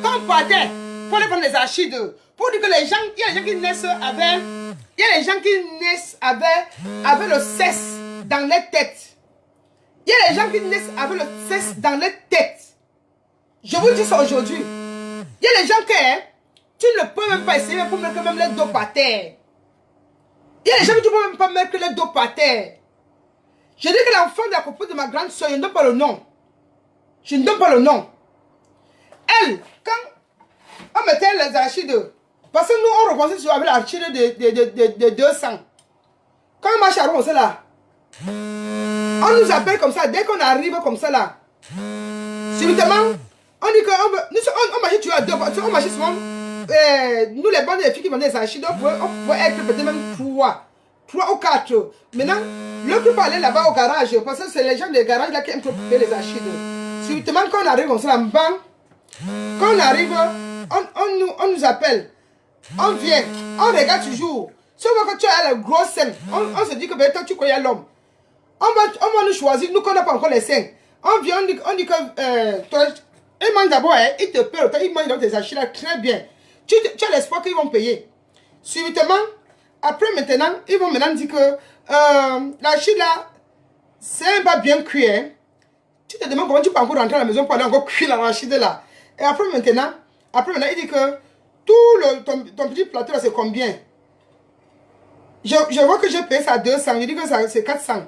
quand on partait, pour aller prendre les arachides, pour dire que les gens, il y a les gens qui naissent avec, il y a les gens qui naissent avec le cesse dans les têtes. Il y a les gens qui naissent avec le cesse dans les têtes. Je vous dis ça aujourd'hui. Il y a les gens qui, tu ne peux même pas essayer pour mettre même les dos par terre. Il y a des gens qui ne peuvent même pas mettre les dos par terre. Je dis que l'enfant de la copine de ma grande soeur, je ne donne pas le nom. Je ne donne pas le nom. Elle, quand on mettait les arachides, parce que nous, on reconnaissait sur avec l'arachide de 200. Quand on marche à Rome, c'est là. On nous appelle comme ça, dès qu'on arrive comme ça là. Subitement, on dit qu'on marche tu as deux, on marche souvent. Nous les bandes de filles qui vendent des arachides, on pouvait être peut-être même 3 ou 4. Maintenant, le groupe aller là-bas au garage, parce que c'est les gens des garages là qui aiment trop faire les arachides. Subitement, quand on arrive comme ça, quand on arrive, on nous appelle. On vient, on regarde toujours. Si on voit que tu as le gros sein, on se dit que ben, toi tu connais l'homme. On va nous choisir, nous qu'on n'a pas encore les seins. On vient, on dit que il mange d'abord, il te paie, il mange dans tes achats là très bien. Tu as l'espoir qu'ils vont payer. Subitement, après maintenant, ils vont maintenant dire que l'achat là, c'est pas bien cuit. Hein. Tu te demandes comment tu peux encore rentrer à la maison pour aller encore cuire l'arachide là. Et après maintenant, il dit que tout ton petit plateau là c'est combien? Je vois que j'ai payé ça à 200, il dit que c'est 400.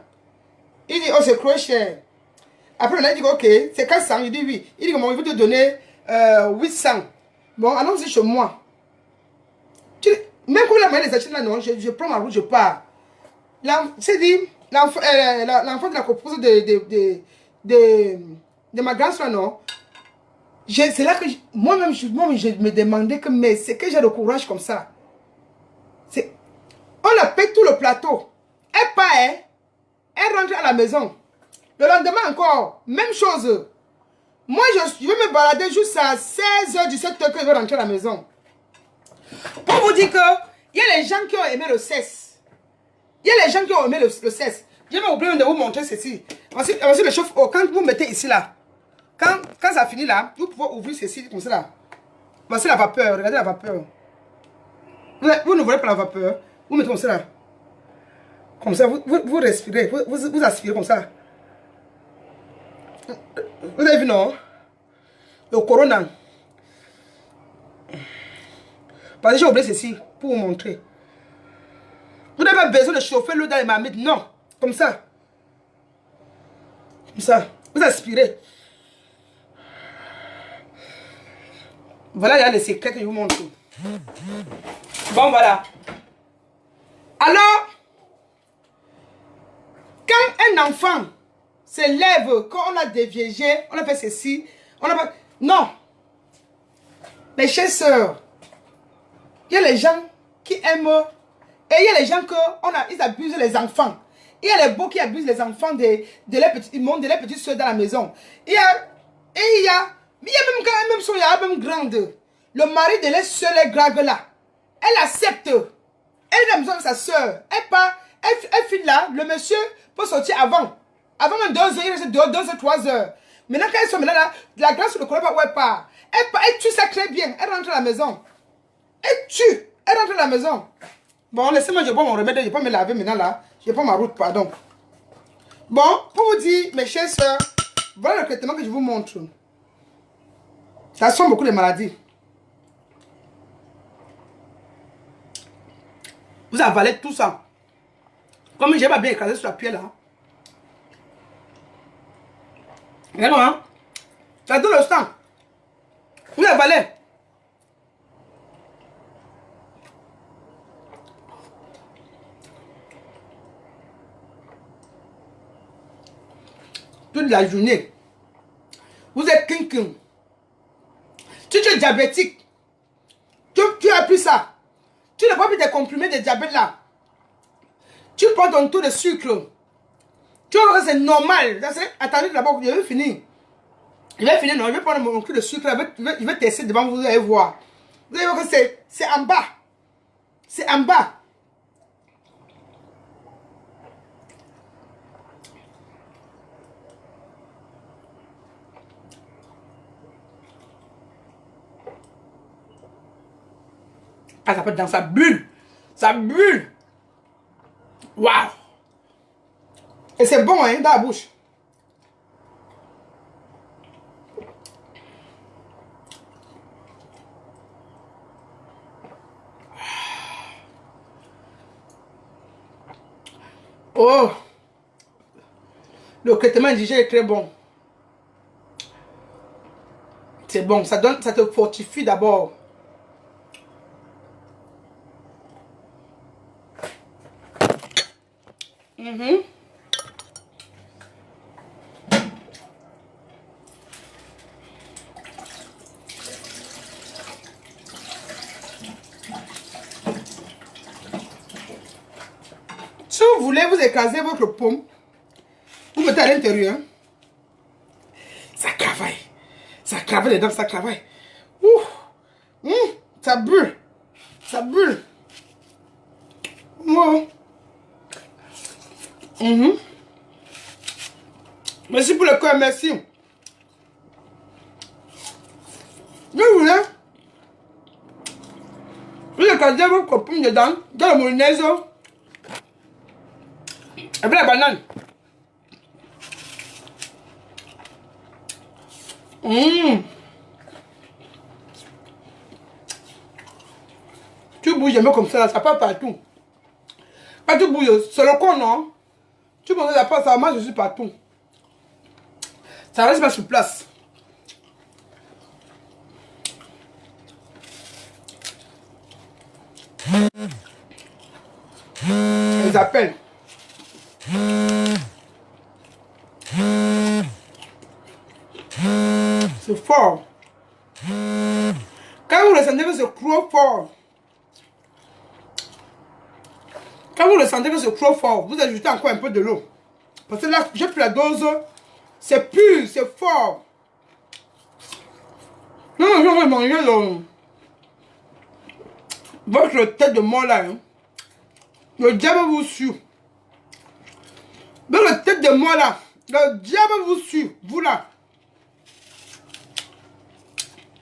Il dit, oh c'est trop cher. Après il dit, ok, c'est 400, il dit oui. Il dit, bon, il veut te donner 800. Bon, allons-y chez moi. Même quand la moyenne des achats là, non, je prends ma route, je pars. C'est dit, l'enfant de la composée de ma grande soeur, non. C'est là que moi-même, je me demandais que, mais c'est que j'ai le courage comme ça. On a payé tout le plateau. Elle part, elle rentre à la maison. Le lendemain encore, même chose. Moi, je vais me balader jusqu'à 16h, 17h que je vais rentrer à la maison. Pour vous dire que il y a les gens qui ont aimé le cesse. Il y a les gens qui ont aimé le cesse. Je vais oublier de vous montrer ceci. Ensuite le chauffe-eau, quand vous mettez ici là, quand ça finit là, vous pouvez ouvrir ceci comme ça là. Voici la vapeur, regardez la vapeur. Vous ne voyez pas la vapeur. Vous mettez comme ça là. Comme ça, vous respirez, vous aspirez comme ça. Vous avez vu non? Le corona. Parce que j'ai oublié ceci pour vous montrer. Vous n'avez pas besoin de chauffer l'eau dans les marmites, non. Comme ça. Comme ça. Vous aspirez. Voilà, il y a les secrets que je vous montre. Bon, voilà. Alors, quand un enfant se lève, quand on a déviégé, on a fait ceci, on a fait... Non. Mes chers sœurs, il y a les gens qui aiment, et il y a les gens ils abusent les enfants. Il y a les beaux qui abusent les enfants de leurs petites soeurs dans la maison. Il y a même son, il y a même grande. Le mari de leur soeur, les grague là. Elle accepte. Elle a besoin de sa soeur. Elle file là, le monsieur peut sortir avant. Avant même 2 heures, il reste 2 heures, 3 heures. Maintenant, quand elles sont là, la grâce ne connaît pas où elle part. Elle tue ça très bien. Elle rentre à la maison. Elle tue. Elle rentre à la maison. Bon, laissez-moi, je prends mon remède. Je vais pas me laver maintenant là. Je prends ma route, pardon. Bon, pour vous dire, mes chères soeurs, voilà le traitement que je vous montre. Ça soigne beaucoup les maladies. Vous avalez tout ça. Comme je n'ai pas bien écrasé sur la pierre là. Regardez, hein? Ça donne le sang. Vous avalez. Toute la journée. Vous êtes king. Si tu es diabétique, tu as plus ça. Tu n'as pas pris des comprimés de diabète là. Tu prends ton taux de sucre. Tu vois que c'est normal. Attendez d'abord, je vais finir. Je vais finir, non, je vais prendre mon cul de sucre. Je vais tester devant vous, vous allez voir. Vous allez voir que c'est en bas. C'est en bas. Ah, ça peut être dans sa bulle. Ça bulle. Waouh. Et c'est bon, hein, dans la bouche. Oh. Le traitement indigène est très bon. C'est bon, ça te fortifie d'abord. Si vous voulez vous écraser votre paume, vous mettez à l'intérieur. Ça travaille. Ça travaille les dents, ça travaille. Ça bulle. Ça bulle. Oh. Merci pour le cœur, merci. Je voulais. Vous écrasez votre paume dedans, dans la mayonnaise. Avec la banane. Tu bouges un peu comme ça, ça part partout. Quand tu bouges, c'est le con, non? Tu bouges, ça part, ça marche aussi partout. Ça reste pas sur place. Ils appellent. C'est fort. Quand vous le sentez que c'est trop fort, vous ajoutez encore un peu de l'eau. Parce que là, j'ai pris la dose. C'est pur, c'est fort. Non, je vais manger votre tête de mort là. Hein. Le diable vous suit. Votre tête de mort là. Le diable vous suit. Vous là.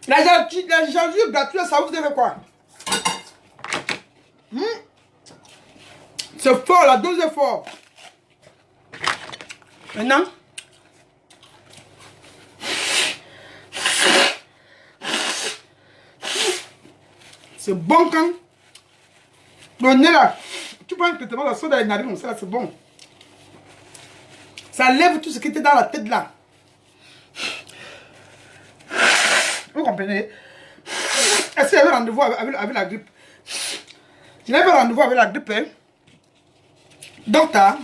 La gentille gratuite, ça vous fait quoi? C'est fort, la dose est forte. Maintenant, c'est bon quand le nez là, tu prends un traitement, ça sort dans les narines comme ça, c'est bon. Ça lève tout ce qui était dans la tête là. Vous comprenez? Est-ce que j'avais rendez-vous avec la grippe? Je n'avais pas rendez-vous avec la grippe. Hein? Docteur,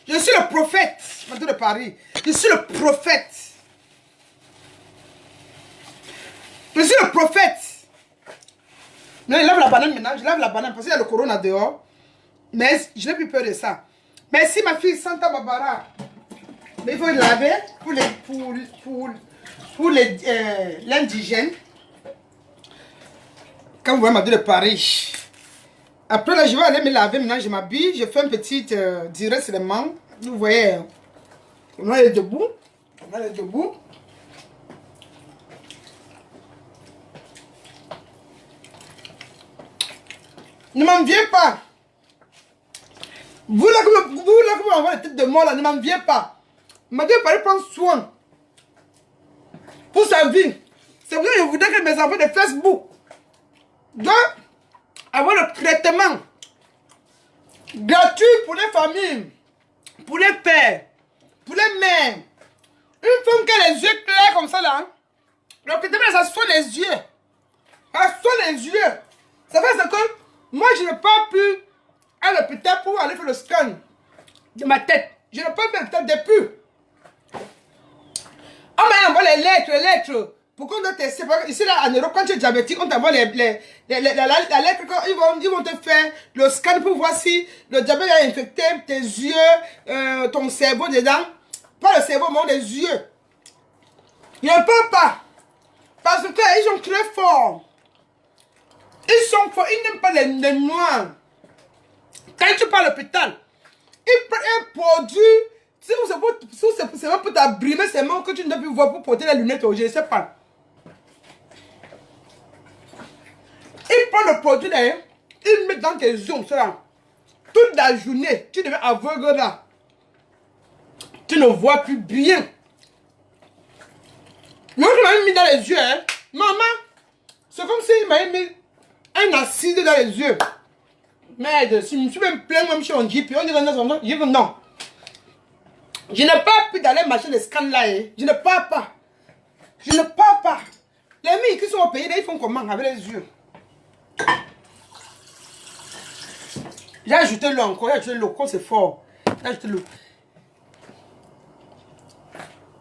je suis le prophète de Paris. Je suis le prophète. Je suis le prophète. Mais je lave la banane maintenant. Je lave la banane parce qu'il y a le corona dehors. Mais je n'ai plus peur de ça. Merci ma fille Santa Barbara. Mais il faut laver pour l'indigène. Quand vous voyez ma de Paris. Après là, je vais aller me laver. Maintenant, je m'habille. Je fais un petit direct sur les mains. Vous voyez, on est debout. On est debout. Ne m'en viens pas. Vous là que vous m'envoyez la tête de mort là, ne m'en viens pas. Madame Paris prend soin pour sa vie. C'est pour ça que je voudrais que mes enfants de Facebook doivent avoir le traitement gratuit pour les familles, pour les pères, pour les mères. Une femme qui a les yeux clairs comme ça là, le traitement ça soigne les yeux. Ça soigne les yeux. Ça fait que moi je n'ai pas pu à l'hôpital pour aller faire le scan de ma tête. Je n'ai pas fait le scan depuis. On m'a envoyé les lettres. Pourquoi on doit tester? Ici, là, en Europe, quand tu es diabétique, on t'envoie la lettre. Ils vont te faire le scan pour voir si le diabète a infecté tes yeux, ton cerveau dedans. Pas le cerveau, mais les yeux. Ils ne peuvent pas. Parce qu'ils sont très forts. Ils sont forts. Ils n'aiment pas les noirs. Quand tu pars à l'hôpital, ils prennent un produit. C'est même pour t'abrimer ces mains que tu ne dois plus voir pour porter les lunettes. Je ne sais pas. Ils prennent le produit là, ils mettent dans tes yeux. Toute la journée, tu deviens aveugle là. Tu ne vois plus bien. Moi, je m'avais mis dans les yeux. Hein. Maman, c'est comme s'il m'avait mis un acide dans les yeux. Merde, si je me suis même plein, même chez un GP, on dit non, je dis non. Je n'ai pas pu d'aller marcher les scans là. Hein. Je ne pars pas. Je ne pars pas. Les mecs qui sont au pays, là, ils font comment avec les yeux? J'ai ajouté l'eau encore, j'ai ajouté l'eau, quand c'est fort. J'ai ajouté l'eau.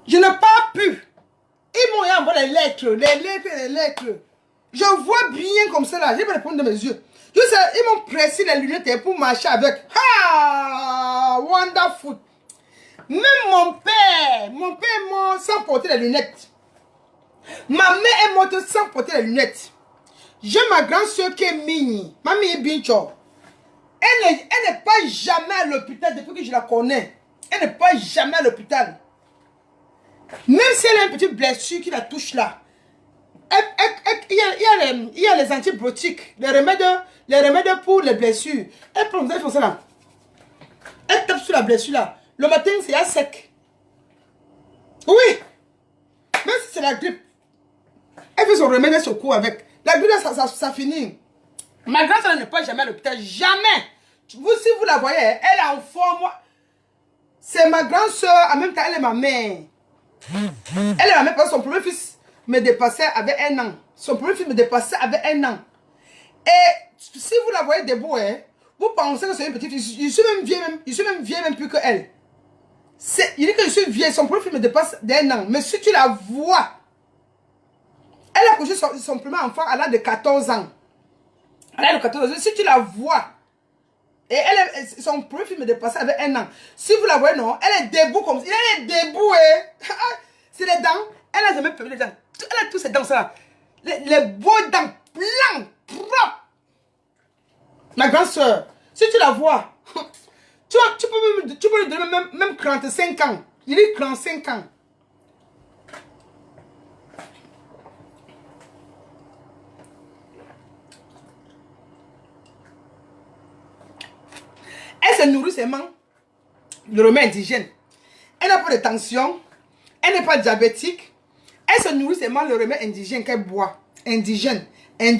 Je n'ai pas pu. Ils m'ont envoyé les lettres. Je vois bien comme ça là, j'ai pas les problèmes de mes yeux. Je sais, ils m'ont pressé les lunettes pour marcher avec. Ah, wonderful. Même mon père est mort sans porter les lunettes. Ma mère est morte sans porter les lunettes. J'ai ma grande soeur qui est Mini, Mamie Bincho. Elle n'est pas jamais à l'hôpital depuis que je la connais. Elle n'est pas jamais à l'hôpital. Même si elle a une petite blessure qui la touche là. Il y a les antibiotiques, les remèdes pour les blessures. Elle prend ça là. Elle tape sur la blessure là. Le matin, c'est à sec. Oui. Même si c'est la grippe. Elle fait son remède, elle se court avec. La grippe là, ça finit. Ma grand-sœur n'est pas jamais à l'hôpital. Jamais. Vous, si vous la voyez, elle est en forme. C'est ma grande-sœur. En même temps, elle est ma mère. Elle est ma mère parce que son premier fils me dépassait avec 1 an. Son premier fils me dépassait avec 1 an. Et si vous la voyez debout, hein, vous pensez que c'est une petite fille. Je suis même vieille même plus que elle. Il dit que je suis vieille. Son premier fils me dépasse d'1 an. Mais si tu la vois, elle a couché son premier enfant à l'âge de 14 ans. À l'âge de 14 ans. Si tu la vois, et son premier film me dépassait avec 1 an. Si vous la voyez, non, elle est debout comme ça. Elle est debout, hein. C'est les dents. Elle a jamais perdu les dents. Elle a tous ces dents, ça. Les beaux dents, blancs, propres. Ma grande soeur, si tu la vois, tu peux lui donner même 45 ans. Il dit 35 ans. Elle se nourrit seulement le remède indigène. Elle n'a pas de tension. Elle n'est pas diabétique. Elle se nourrit seulement le remède indigène qu'elle boit. Indigène. Même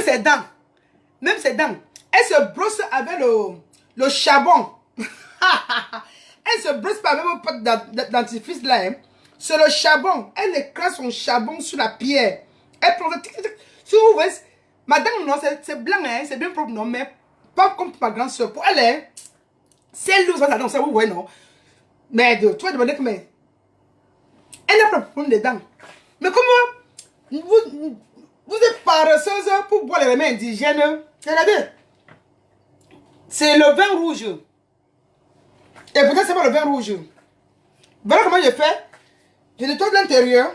ses dents. Elle se brosse avec le charbon. Elle se brosse pas avec mon pote dentifrice là. Hein. C'est le charbon. Elle écrase son charbon sur la pierre. Elle prend le... Si vous voyez... Madame, non, c'est blanc, hein, c'est bien propre, non, mais pas comme ma grande soeur. Pour elle, hein, si elle nous a ça, vous voyez, non. Mais tu vas demander que, mais elle n'a pas de problème dedans. Mais comment vous êtes paresseuse pour boire les remèdes indigènes? Regardez, c'est le vin rouge. Et peut-être c'est pas le vin rouge. Voilà comment je fais. Je nettoie de l'intérieur.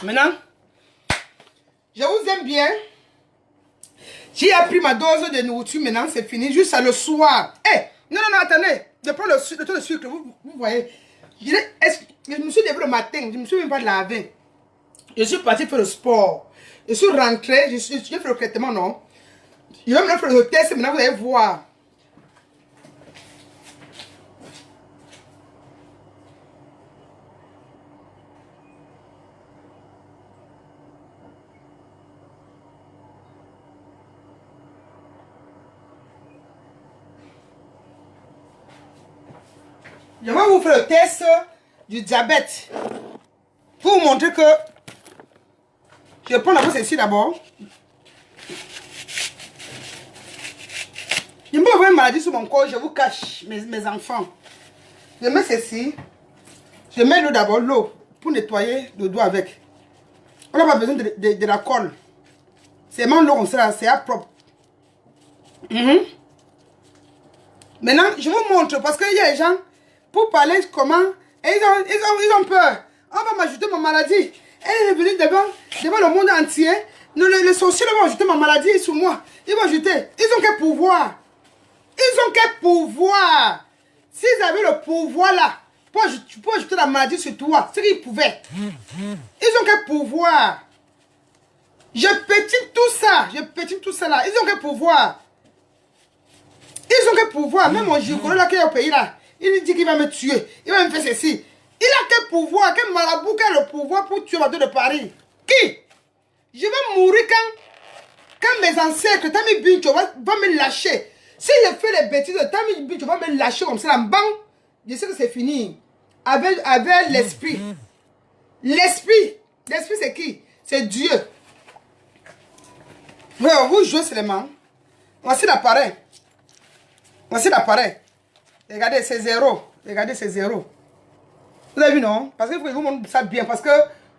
Maintenant, je vous aime bien. J'ai appris ma dose de nourriture. Maintenant, c'est fini. Juste à le soir. Eh, non, non, non, attendez. Je prends le taux de sucre. Vous voyez. Je me suis levé le matin. Je ne me suis même pas lavé. Je suis parti faire le sport. Je suis rentré. J'ai fait le traitement, non. Je vais me faire le test. Maintenant, vous allez voir. Je vais vous faire le test du diabète. Pour vous montrer que... Je prends la ceci d'abord. Je me vois une maladie sur mon corps, je vous cache mes enfants. Je mets ceci. Je mets l'eau d'abord, l'eau, pour nettoyer le doigt avec. On n'a pas besoin de la colle. C'est vraiment l'eau comme ça, c'est à propre. Maintenant, je vous montre, parce qu'il y a des gens, pour parler comment, et ils ont peur. On va m'ajouter ma maladie. Elle est venue devant le monde entier. Les sorciers vont ajouter ma maladie sur moi. Ils vont ajouter. Ils ont quel pouvoir? Ils ont quel pouvoir? S'ils avaient le pouvoir là, pour ajouter la maladie sur toi, c'est qu'ils pouvaient. Ils ont quel pouvoir? Je pétine tout ça là. Ils ont quel pouvoir? Ils ont quel pouvoir? Même mon gigolo là qui est au pays là, il dit qu'il va me tuer. Il va me faire ceci. Il a quel pouvoir? Quel marabout qui a le pouvoir pour tuer l'autre de Paris? Qui? Je vais mourir quand mes ancêtres, Tami Bincho va me lâcher. Si je fais les bêtises, Tami Bincho va me lâcher comme ça, là, bang, je sais que c'est fini. Avec l'esprit. L'esprit c'est qui? C'est Dieu. Oui, vous jouez seulement. Voici l'appareil. Voici l'appareil. Regardez, c'est zéro. Regardez, c'est zéro. Vous avez vu, non? Parce qu'il faut que je vous montre ça bien. Parce que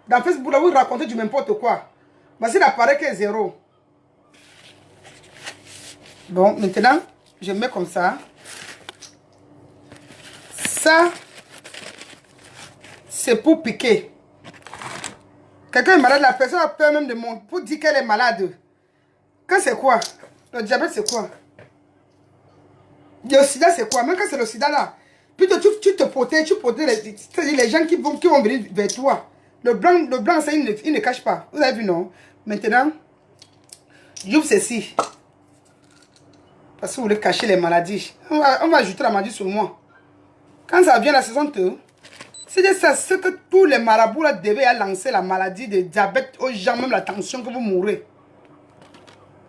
dans Facebook, là, vous racontez du n'importe quoi. Voici l'appareil qui est zéro. Bon, maintenant, je mets comme ça. Ça, c'est pour piquer. Quelqu'un est malade, la personne a peur même de mon... Pour dire qu'elle est malade. Quand c'est quoi? Le diabète, c'est quoi? Le sida, c'est quoi? Même quand c'est le sida, là. Puis tu te protèges, les gens qui vont venir vers toi. Le blanc, ça, il ne cache pas. Vous avez vu, non? Maintenant, j'ouvre ceci. Parce que vous voulez cacher les maladies. On va ajouter la maladie sur moi. Quand ça vient la saison 2, c'est ça, ce que tous les marabouts là devaient lancer la maladie de diabète aux gens, même la tension que vous mourrez.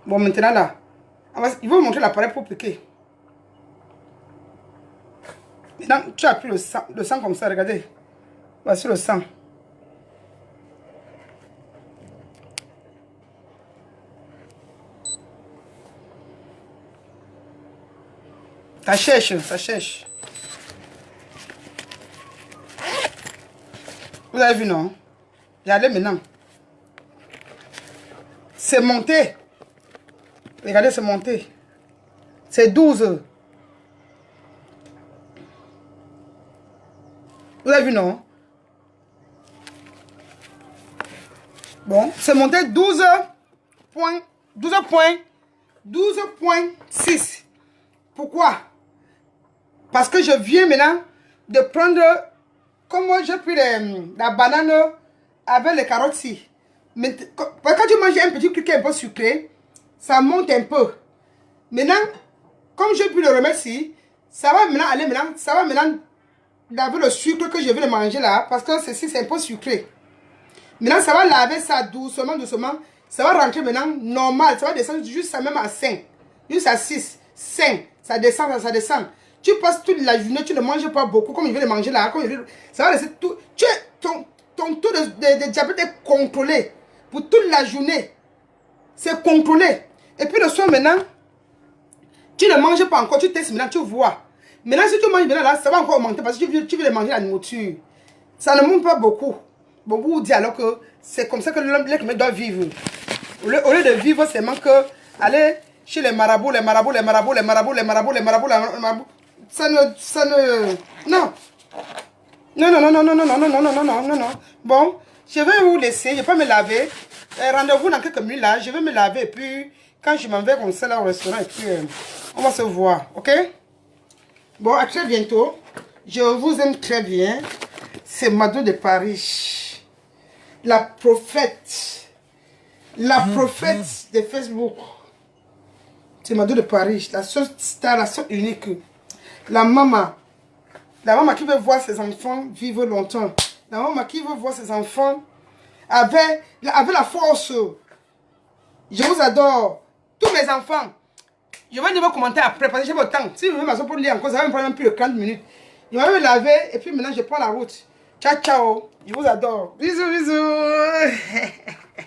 Bon, maintenant là, il va vous montrer l'appareil pour piquer. Maintenant, tu as pris le sang comme ça, regardez. Voici le sang. Ça cherche, ça cherche. Vous avez vu, non? Regardez maintenant. C'est monté. Regardez, c'est monté. C'est 12. Vous avez vu, non? Bon, c'est monté 12.6. Pourquoi? Parce que je viens maintenant de prendre, comme moi j'ai pris la banane avec les carottes ici. Mais quand tu manges un petit truc un peu sucré, ça monte un peu. Maintenant, comme j'ai pris le remède ici, ça va maintenant aller maintenant, avec le sucre que je vais le manger là, parce que ceci c'est un peu sucré. Maintenant, ça va laver ça doucement, doucement. Ça va rentrer maintenant normal. Ça va descendre juste même à 5. Juste à 6, 5. Ça descend, ça descend. Tu passes toute la journée, tu ne manges pas beaucoup. Comme il veut le manger là. Ça va laisser tout. Ton taux de diabète est contrôlé. Pour toute la journée. C'est contrôlé. Et puis le soir maintenant, tu ne manges pas encore. Tu testes maintenant, tu vois. Maintenant, si tu manges maintenant là, ça va encore augmenter. Parce que tu veux manger la nourriture. Ça ne monte pas beaucoup. Bon, vous dites alors que c'est comme ça que l'être humain doit vivre. Au lieu de vivre seulement que aller chez les marabouts, les marabouts, les marabouts, les marabouts, les marabouts, les marabouts, les marabouts. Ça ne... Non. Non, non, non, non, non, non, non, non, non, non, non, non, non. Bon, je vais vous laisser, je vais pas me laver. Rendez-vous dans quelques minutes là, je vais me laver et puis quand je m'en vais comme ça là au restaurant et puis on va se voir, ok? Bon, à très bientôt. Je vous aime très bien. C'est Mado de Paris. La prophète. La prophète de Facebook. C'est Mado de Paris. La seule star, la seule unique. La maman. La maman qui veut voir ses enfants vivre longtemps. La maman qui veut voir ses enfants avec la force. Je vous adore. Tous mes enfants. Je vais vous commenter après parce que j'ai votre temps. Si vous voulez pour lire encore, ça va me prendre même plus de 40 minutes. Je vais me laver et puis maintenant je prends la route. Ciao, ciao. Je vous adore. Bisous, bisous.